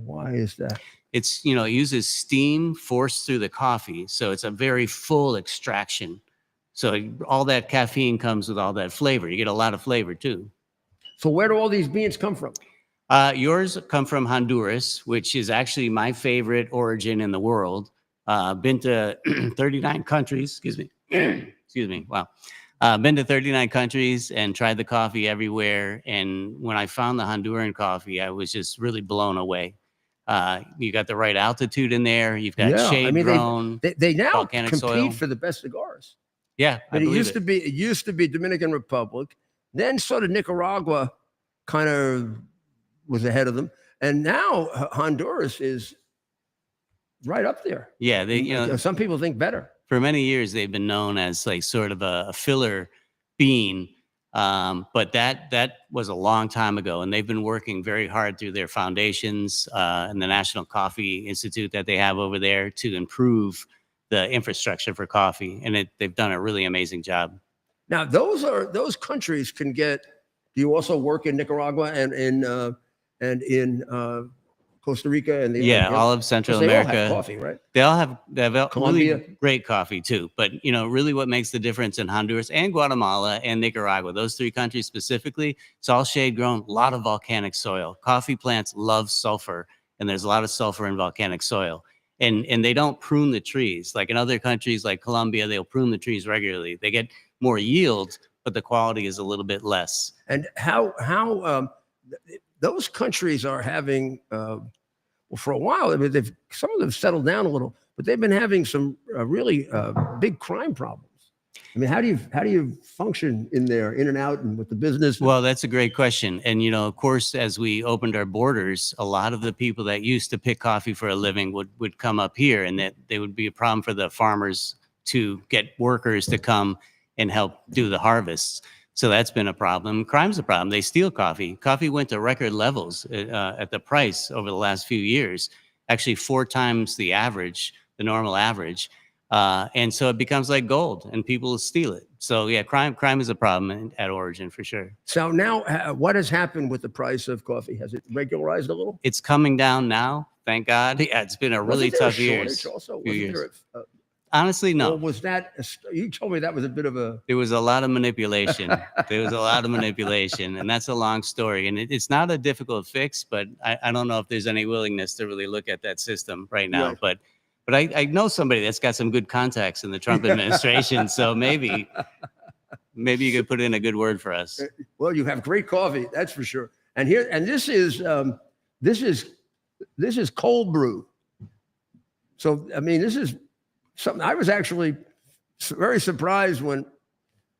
Why is that? It's, it uses steam forced through the coffee. So it's a very full extraction. So all that caffeine comes with all that flavor. You get a lot of flavor too. So where do all these beans come from? Yours come from Honduras, which is actually my favorite origin in the world. Been to 39 countries, excuse me. Excuse me. Wow. Been to 39 countries and tried the coffee everywhere. And when I found the Honduran coffee, I was just really blown away. You got the right altitude in there. You've got shade grown. They now volcanic compete soil. for the best cigars. Yeah, I But it believe used to be Dominican Republic, then sort of Nicaragua kind of was ahead of them, and now Honduras is right up there. Yeah, Some people think better. for many years they've been known as like sort of a filler bean, but that was a long time ago, and they've been working very hard through their foundations and the National Coffee Institute that they have over there to improve the infrastructure for coffee, and they've done a really amazing job. Now those countries can get. Do you also work in Nicaragua and in Costa Rica and all of Central they America? all have coffee, right? They all have Colombia. really great coffee too. But really what makes the difference in Honduras and Guatemala and Nicaragua, those three countries specifically, it's all shade grown, a lot of volcanic soil. Coffee plants love sulfur, and there's a lot of sulfur in volcanic soil. And they don't prune the trees. Like in other countries like Colombia, they'll prune the trees regularly. They get more yield, but the quality is a little bit less. And how those countries are having well, for a while. I mean, some of them settled down a little, but they've been having some really big crime problems. I mean, how do you function in there, in and out, and with the business? Well, that's a great question. And, of course, as we opened our borders, a lot of the people that used to pick coffee for a living would come up here, and that they would be a problem for the farmers to get workers to come and help do the harvests. So that's been a problem. Crime's a problem. They steal coffee. Coffee went to record levels at the price over the last few years, actually 4 times the average, the normal average. And so it becomes like gold, and people steal it. So yeah, crime is a problem at origin for sure. So now, what has happened with the price of coffee? Has it regularized a little? It's coming down now, thank God. Yeah, it's been a really tough year. Honestly, no. Or was that, you told me that was a bit of a... There was a lot of manipulation. And that's a long story. And it's not a difficult fix, but I don't know if there's any willingness to really look at that system right now. Right. But I know somebody that's got some good contacts in the Trump administration, so maybe you could put in a good word for us. Well, you have great coffee, that's for sure. And this is cold brew. So I mean, this is something I was actually very surprised when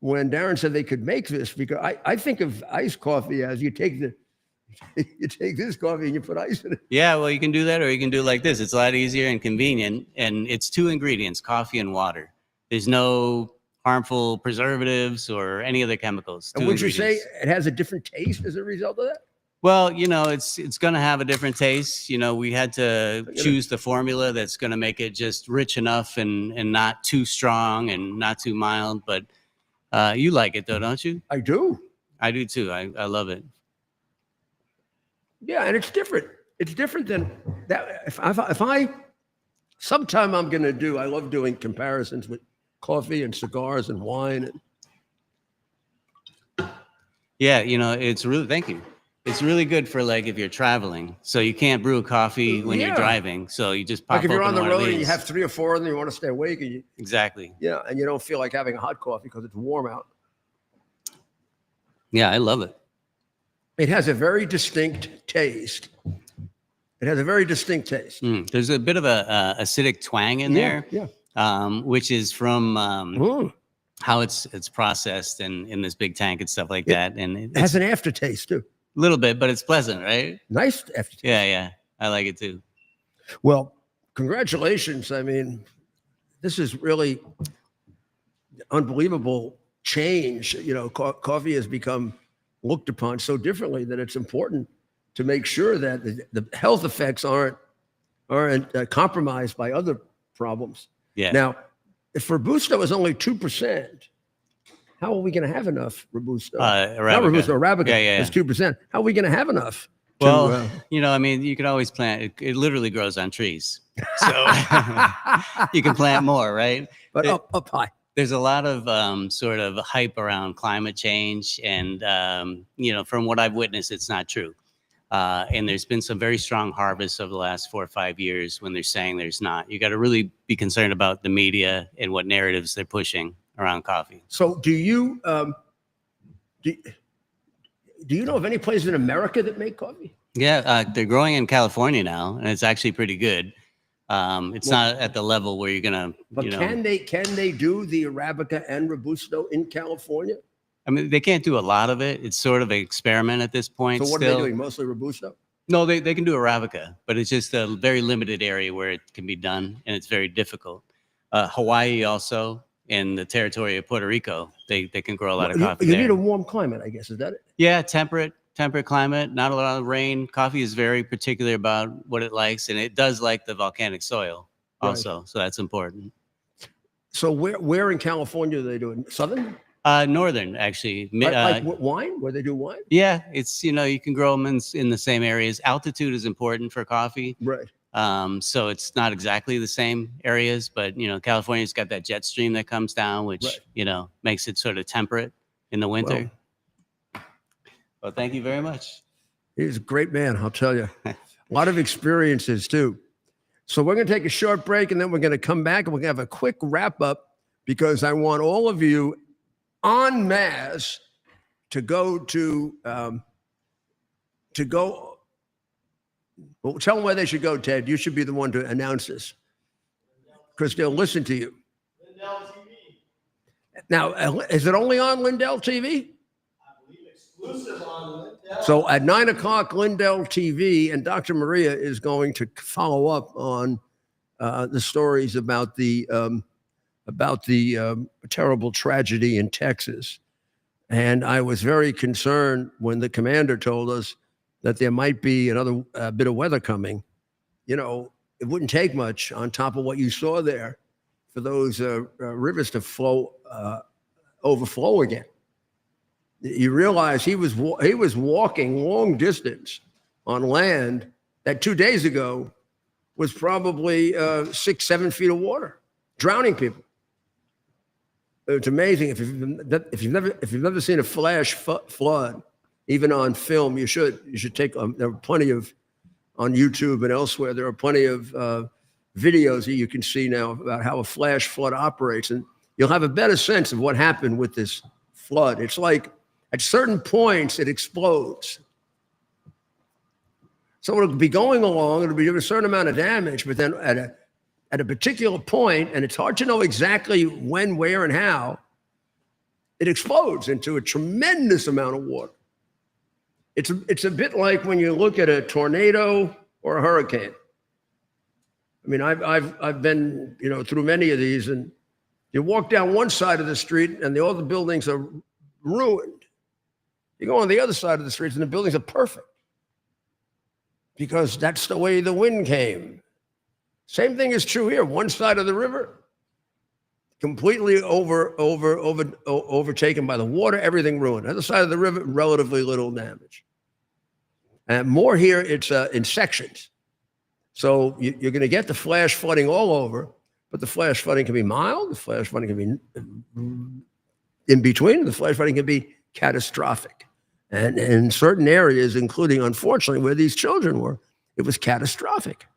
Darren said they could make this, because I think of iced coffee as you take this coffee and you put ice in it. Yeah, well, you can do that, or you can do it like this. It's a lot easier and convenient, and it's 2 ingredients, coffee and water. There's no harmful preservatives or any other chemicals. And would you say it has a different taste as a result of that? Well, it's going to have a different taste. We had to choose the formula that's going to make it just rich enough and not too strong and not too mild. But you like it, though, don't you? I do. I do, too. I love it. Yeah, and it's different. It's different than that. If I sometime I'm going to do, I love doing comparisons with coffee and cigars and wine. Yeah, it's really, thank you. It's really good for like if you're traveling. So you can't brew a coffee when you're driving. So you just pop like if you're on the road and you have 3 or 4 and you want to stay awake. And exactly. Yeah, and you don't feel like having a hot coffee because it's warm out. Yeah, I love it. It has a very distinct taste. There's a bit of a acidic twang in there, which is from how it's processed in this big tank and stuff like that. And it has an aftertaste too. A little bit, but it's pleasant, right? Nice aftertaste. Yeah. I like it too. Well, congratulations. I mean, this is really, unbelievable change. You know, coffee has become looked upon so differently that it's important to make sure that the health effects aren't compromised by other problems. Yeah. Now, if Robusto is only 2%, how are we going to have enough Robusto? Not Robusto, Arabica. Yeah. It's 2%. How are we going to have enough? Well, you know, I mean, you can always plant. It literally grows on trees, so you can plant more, right? But up high. There's a lot of sort of hype around climate change, and you know, from what I've witnessed, it's not true. And there's been some very strong harvests over the last 4 or 5 years when they're saying there's not. You got to really be concerned about the media and what narratives they're pushing around coffee. So, do you know of any place in America that make coffee? Yeah, they're growing in California now, and it's actually pretty good. It's not at the level where you're gonna. But can they do the Arabica and Robusto in California? I mean, they can't do a lot of it. It's sort of an experiment at this point. So what are they doing? Mostly Robusto? No, they can do Arabica, but it's just a very limited area where it can be done, and it's very difficult. Hawaii also, and the territory of Puerto Rico, they can grow a lot of coffee You there. need a warm climate, I guess. Is that it? Yeah, temperate climate, not a lot of rain. Coffee is very particular about what it likes, and it does like the volcanic soil also, so that's important. So where in California are they doing? Southern? Northern, actually. Like wine? Where they do wine? Yeah, it's, you know, you can grow them in the same areas. Altitude is important for coffee. Right. So it's not exactly the same areas, but, you know, California's got that jet stream that comes down, which, you know, makes it sort of temperate in the winter. Well, thank you very much. He's a great man, I'll tell you. A lot of experiences, too. So we're going to take a short break, and then we're going to come back, and we're going to have a quick wrap-up, because I want all of you en masse to go well, tell them where they should go, Ted. You should be the one to announce this, because they'll listen to you. Lindell TV. Now, is it only on Lindell TV? I believe exclusive on Lindell. So at 9 o'clock, Lindell TV, and Dr. Maria is going to follow up on the stories about the terrible tragedy in Texas. And I was very concerned when the commander told us that there might be another bit of weather coming. You know, it wouldn't take much on top of what you saw there for those rivers to overflow again. You realize he was walking long distance on land that 2 days ago was probably 6-7 feet of water, drowning people. It's amazing. If you've never seen a flash flood, even on film, you should take. There are plenty of on YouTube and elsewhere. There are plenty of videos that you can see now about how a flash flood operates, and you'll have a better sense of what happened with this flood. It's like at certain points it explodes. So it'll be going along. It'll be doing a certain amount of damage, but then at a particular point, and it's hard to know exactly when, where, and how, it explodes into a tremendous amount of water. It's a bit like when you look at a tornado or a hurricane. I mean, I've been, you know, through many of these, and you walk down one side of the street and all the buildings are ruined. You go on the other side of the streets and the buildings are perfect, because that's the way the wind came. Same thing is true here. One side of the river, completely overtaken by the water, everything ruined. Other side of the river, relatively little damage. And more here, it's in sections. So you're going to get the flash flooding all over, but the flash flooding can be mild, the flash flooding can be in between, and the flash flooding can be catastrophic. And in certain areas, including, unfortunately, where these children were, it was catastrophic.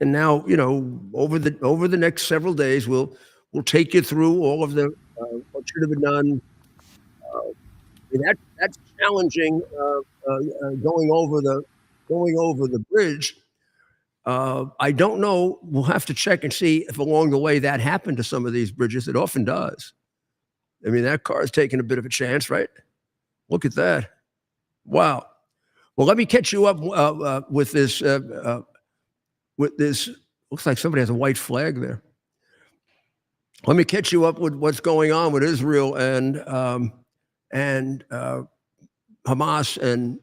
And now, you know, over the next several days, we'll take you through all of the what should have been done. That's challenging. Going over the bridge. I don't know. We'll have to check and see if along the way that happened to some of these bridges. It often does. I mean, that car is taking a bit of a chance, right? Look at that. Wow. Well, let me catch you up with this. Looks like somebody has a white flag there. let me catch you up with what's going on with Israel and Hamas and,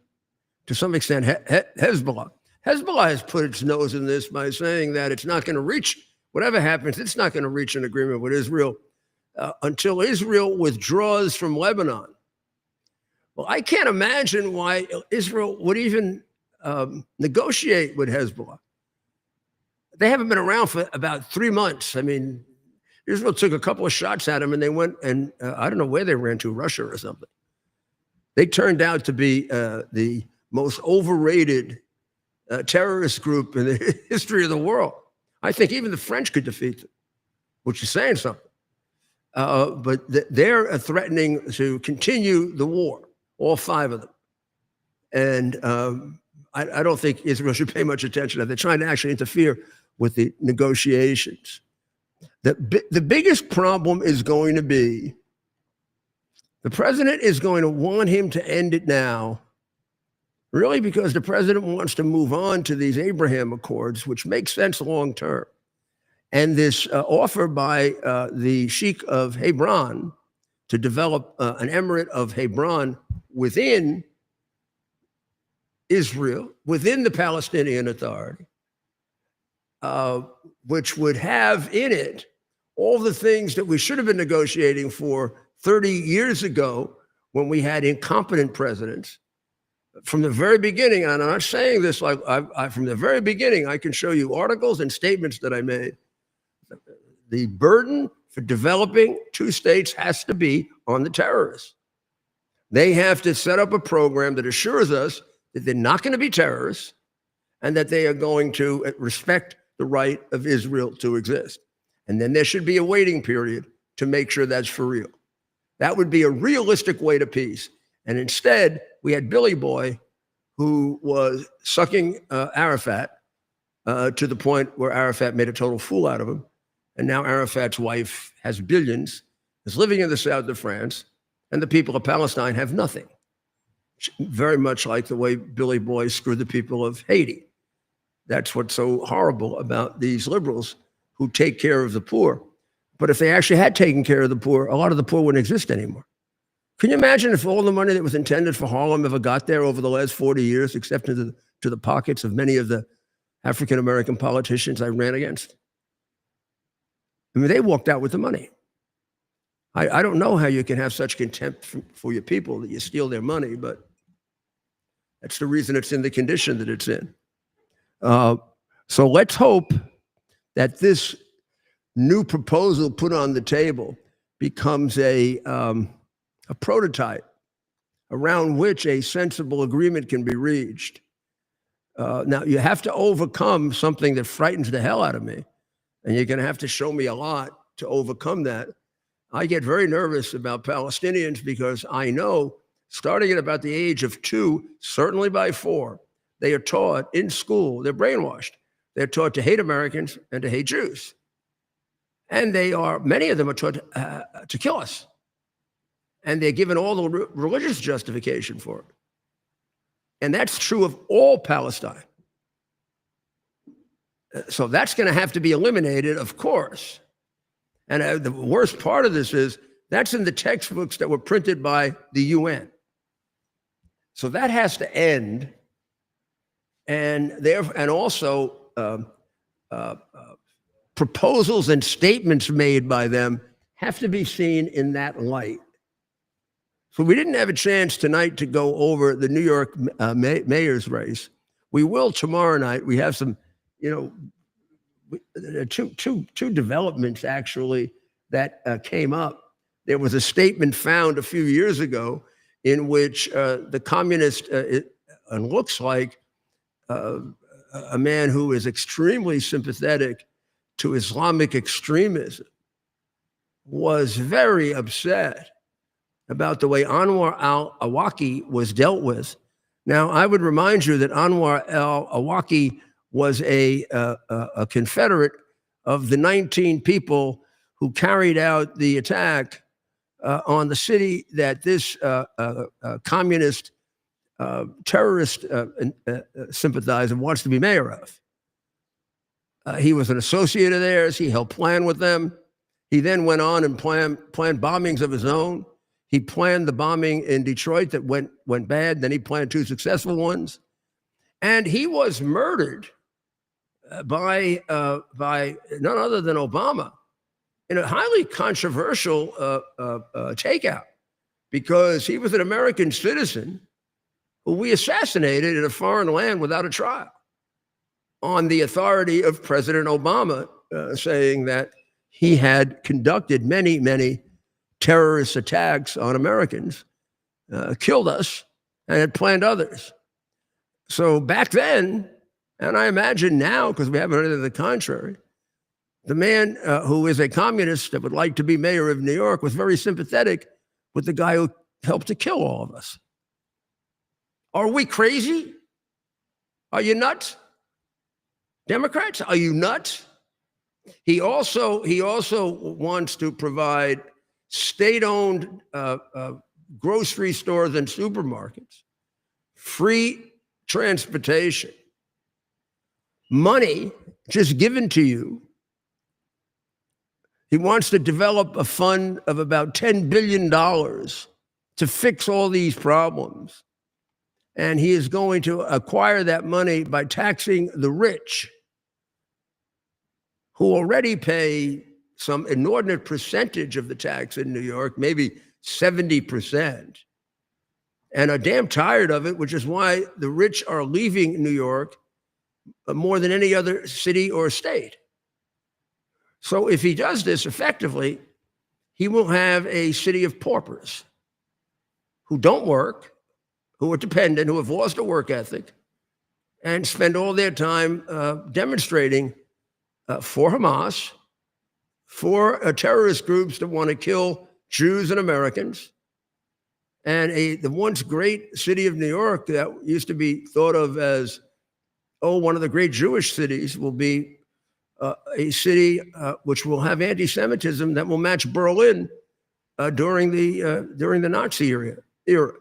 to some extent, Hezbollah. Hezbollah has put its nose in this by saying that it's not going to reach, whatever happens, it's not going to reach an agreement with Israel until Israel withdraws from Lebanon. Well, I can't imagine why Israel would even negotiate with Hezbollah. They haven't been around for about 3 months. I mean, Israel took a couple of shots at them and they went and I don't know where they ran to, Russia or something. They turned out to be the most overrated terrorist group in the history of the world. I think even the French could defeat them, which is saying something. But they're threatening to continue the war, all 5 of them. And I don't think Israel should pay much attention to that. They're trying to actually interfere with the negotiations. The biggest problem is going to be the president is going to want him to end it now, really because the president wants to move on to these Abraham Accords, which makes sense long term. And this offer by the Sheikh of Hebron to develop an emirate of Hebron within Israel, within the Palestinian Authority, which would have in it all the things that we should have been negotiating for 30 years ago when we had incompetent presidents. From the very beginning, and I'm not saying this like from the very beginning, I can show you articles and statements that I made. The burden for developing 2 states has to be on the terrorists. They have to set up a program that assures us that they're not going to be terrorists and that they are going to respect the right of Israel to exist. And then there should be a waiting period to make sure that's for real. That would be a realistic way to peace. And instead, we had Billy Boy, who was sucking Arafat to the point where Arafat made a total fool out of him. And now Arafat's wife has billions, is living in the south of France, and the people of Palestine have nothing. Very much like the way Billy Boy screwed the people of Haiti. That's what's so horrible about these liberals who take care of the poor. But if they actually had taken care of the poor, a lot of the poor wouldn't exist anymore. Can you imagine if all the money that was intended for Harlem ever got there over the last 40 years, except to the pockets of many of the African-American politicians I ran against? I mean, they walked out with the money. I don't know how you can have such contempt for your people that you steal their money, but that's the reason it's in the condition that it's in. So let's hope that this new proposal put on the table becomes a prototype around which a sensible agreement can be reached. Now, you have to overcome something that frightens the hell out of me, and you're going to have to show me a lot to overcome that. I get very nervous about Palestinians because I know, starting at about the age of 2, certainly by 4, they are taught in school, they're brainwashed. They're taught to hate Americans and to hate Jews. And many of them are taught to kill us. And they're given all the religious justification for it. And that's true of all Palestine. So that's going to have to be eliminated, of course. And the worst part of this is that's in the textbooks that were printed by the UN. So that has to end. And also proposals and statements made by them have to be seen in that light. So we didn't have a chance tonight to go over the New York mayor's race. We will tomorrow night. We have some, two developments actually that came up. There was a statement found a few years ago in which the communist, and looks like a man who is extremely sympathetic to Islamic extremism, was very upset about the way Anwar al-Awlaki was dealt with. Now, I would remind you that Anwar al-Awlaki was a Confederate of the 19 people who carried out the attack on the city that this communist terrorist sympathizer wants to be mayor of. He was an associate of theirs. He helped plan with them. He then went on and planned bombings of his own. He planned the bombing in Detroit that went bad. Then he planned 2 successful ones. And he was murdered by none other than Obama in a highly controversial takeout, because he was an American citizen who we assassinated in a foreign land without a trial on the authority of President Obama, saying that he had conducted many, many terrorist attacks on Americans, killed us, and had planned others. So back then, and I imagine now, because we haven't heard anything to the contrary, the man who is a communist that would like to be mayor of New York was very sympathetic with the guy who helped to kill all of us. Are we crazy? Are you nuts? Democrats, are you nuts? He also wants to provide state-owned grocery stores and supermarkets, free transportation, money just given to you. He wants to develop a fund of about $10 billion to fix all these problems. And he is going to acquire that money by taxing the rich, who already pay some inordinate percentage of the tax in New York, maybe 70%, and are damn tired of it, which is why the rich are leaving New York more than any other city or state. So if he does this effectively, he will have a city of paupers who don't work, who are dependent, who have lost a work ethic, and spend all their time demonstrating for Hamas, for terrorist groups that want to kill Jews and Americans. And the once great city of New York that used to be thought of as, one of the great Jewish cities, will be a city which will have anti-Semitism that will match Berlin during the Nazi era.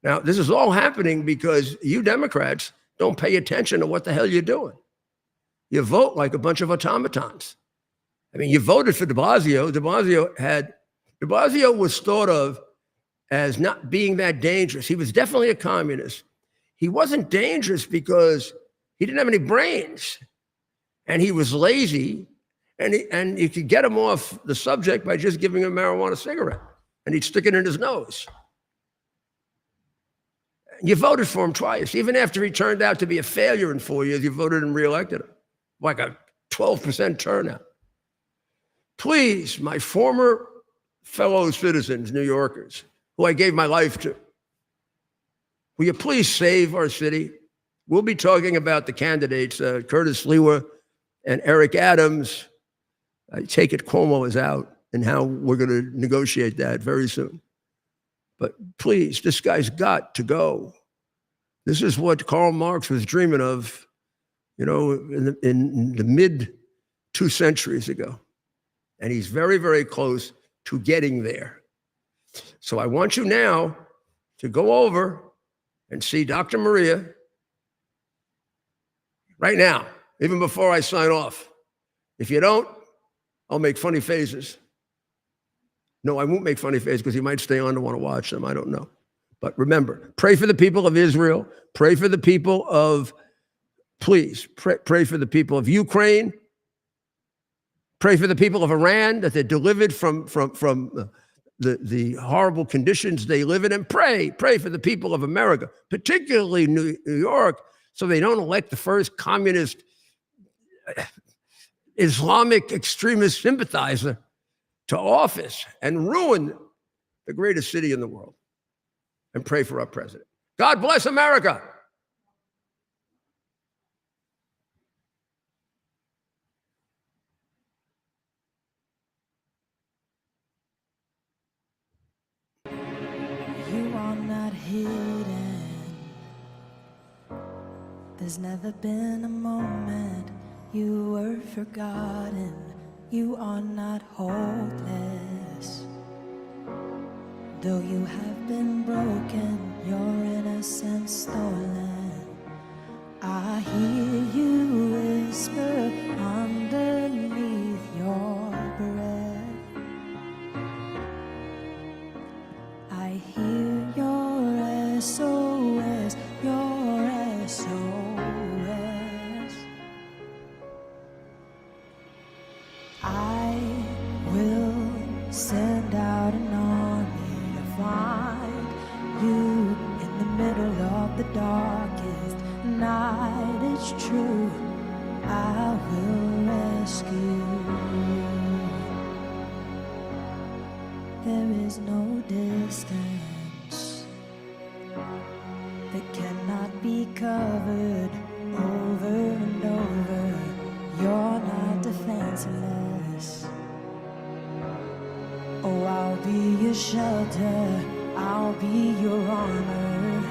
Now, this is all happening because you Democrats don't pay attention to what the hell you're doing. You vote like a bunch of automatons. I mean, you voted for de Blasio. De Blasio was thought of as not being that dangerous. He was definitely a communist. He wasn't dangerous because he didn't have any brains, and he was lazy, and you could get him off the subject by just giving him a marijuana cigarette, and he'd stick it in his nose. You voted for him twice. Even after he turned out to be a failure in 4 years, you voted and reelected him, like a 12% turnout. Please, my former fellow citizens, New Yorkers, who I gave my life to, will you please save our city? We'll be talking about the candidates, Curtis Lewa and Eric Adams. I take it Cuomo is out, and how we're going to negotiate that very soon. But please, this guy's got to go. This is what Karl Marx was dreaming of, in the mid 2 centuries ago. And he's very, very close to getting there. So I want you now to go over and see Dr. Maria right now, even before I sign off. If you don't, I'll make funny faces. No, I won't make funny faces because he might stay on to want to watch them. I don't know. But remember, pray for the people of Israel. Pray for the people of, please, pray for the people of Ukraine. Pray for the people of Iran, that they're delivered from the horrible conditions they live in. And pray for the people of America, particularly New York, so they don't elect the first communist Islamic extremist sympathizer to office and ruin the greatest city in the world. And pray for our president. God bless America. You are not hidden. There's never been a moment you were forgotten. You are not hopeless. Though you have been broken, your innocence stolen, I hear you whisper underneath your breath. SOS, your SOS. I will send out an army to find you in the middle of the darkest night. It's true, I will rescue you. There is no distance that cannot be covered over and over. You're not defenseless. Oh, I'll be your shelter, I'll be your armor.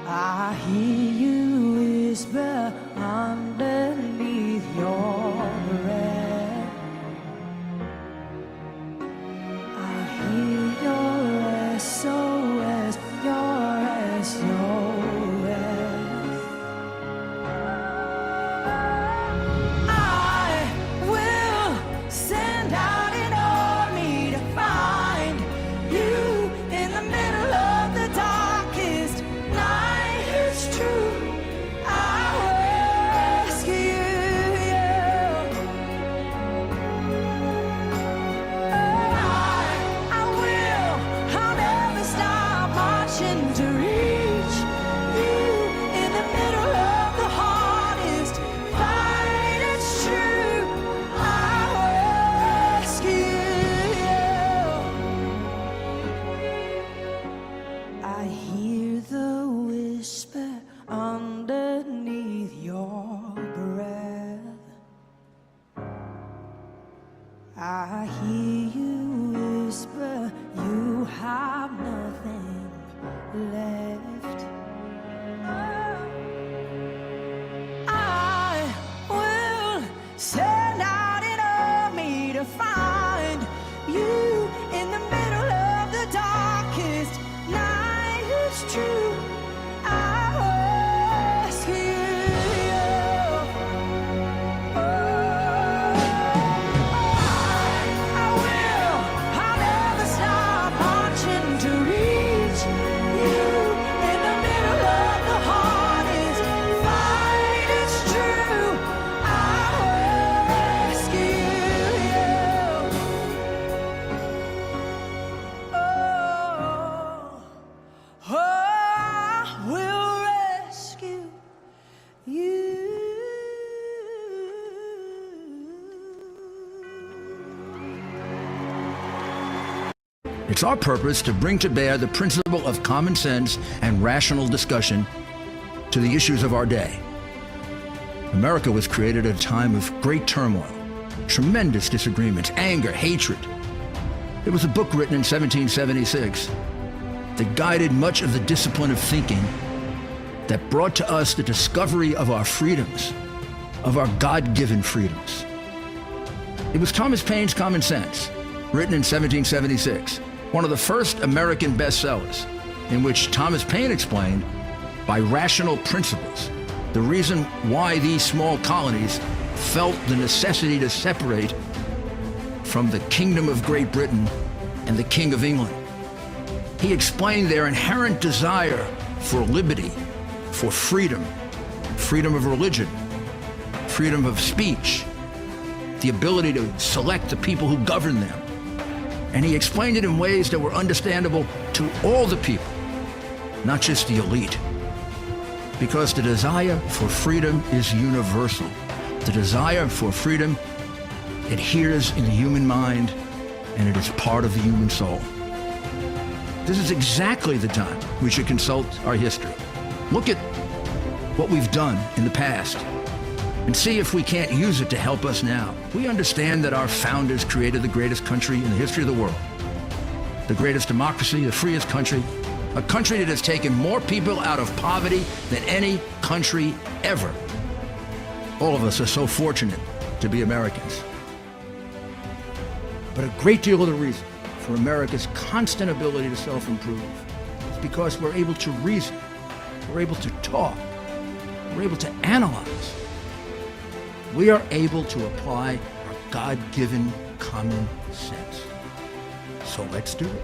I hear you whisper underneath your breath. I hear your SOS, your SOS. I will send out an army to find you in the middle of the darkest night. It's true, I will rescue you. I will, I'll never stop marching to reach you in the middle of the hardest fight. It's true, I will rescue you. I hear the whisper underneath your breath. I hear you whisper, you have nothing left. I will send out an army to find you in the middle of the darkest night. It's true, I will rescue you. I will, I'll never stop marching to reach you in the middle of the hardest fight. It's true, I will rescue you. Oh, I will rescue you. It's our purpose to bring to bear the principle of common sense and rational discussion to the issues of our day. America was created at a time of great turmoil, tremendous disagreements, anger, hatred. There was a book written in 1776 that guided much of the discipline of thinking that brought to us the discovery of our freedoms, of our God-given freedoms. It was Thomas Paine's Common Sense, written in 1776, one of the first American bestsellers, in which Thomas Paine explained, by rational principles, the reason why these small colonies felt the necessity to separate from the Kingdom of Great Britain and the King of England. He explained their inherent desire for liberty, for freedom, freedom of religion, freedom of speech, the ability to select the people who govern them. And he explained it in ways that were understandable to all the people, not just the elite. Because the desire for freedom is universal. The desire for freedom adheres in the human mind, and it is part of the human soul. This is exactly the time we should consult our history. Look at what we've done in the past and see if we can't use it to help us now. We understand that our founders created the greatest country in the history of the world, the greatest democracy, the freest country, a country that has taken more people out of poverty than any country ever. All of us are so fortunate to be Americans. But a great deal of the reason for America's constant ability to self-improve is because we're able to reason, we're able to talk, we're able to analyze. We are able to apply our God-given common sense. So let's do it.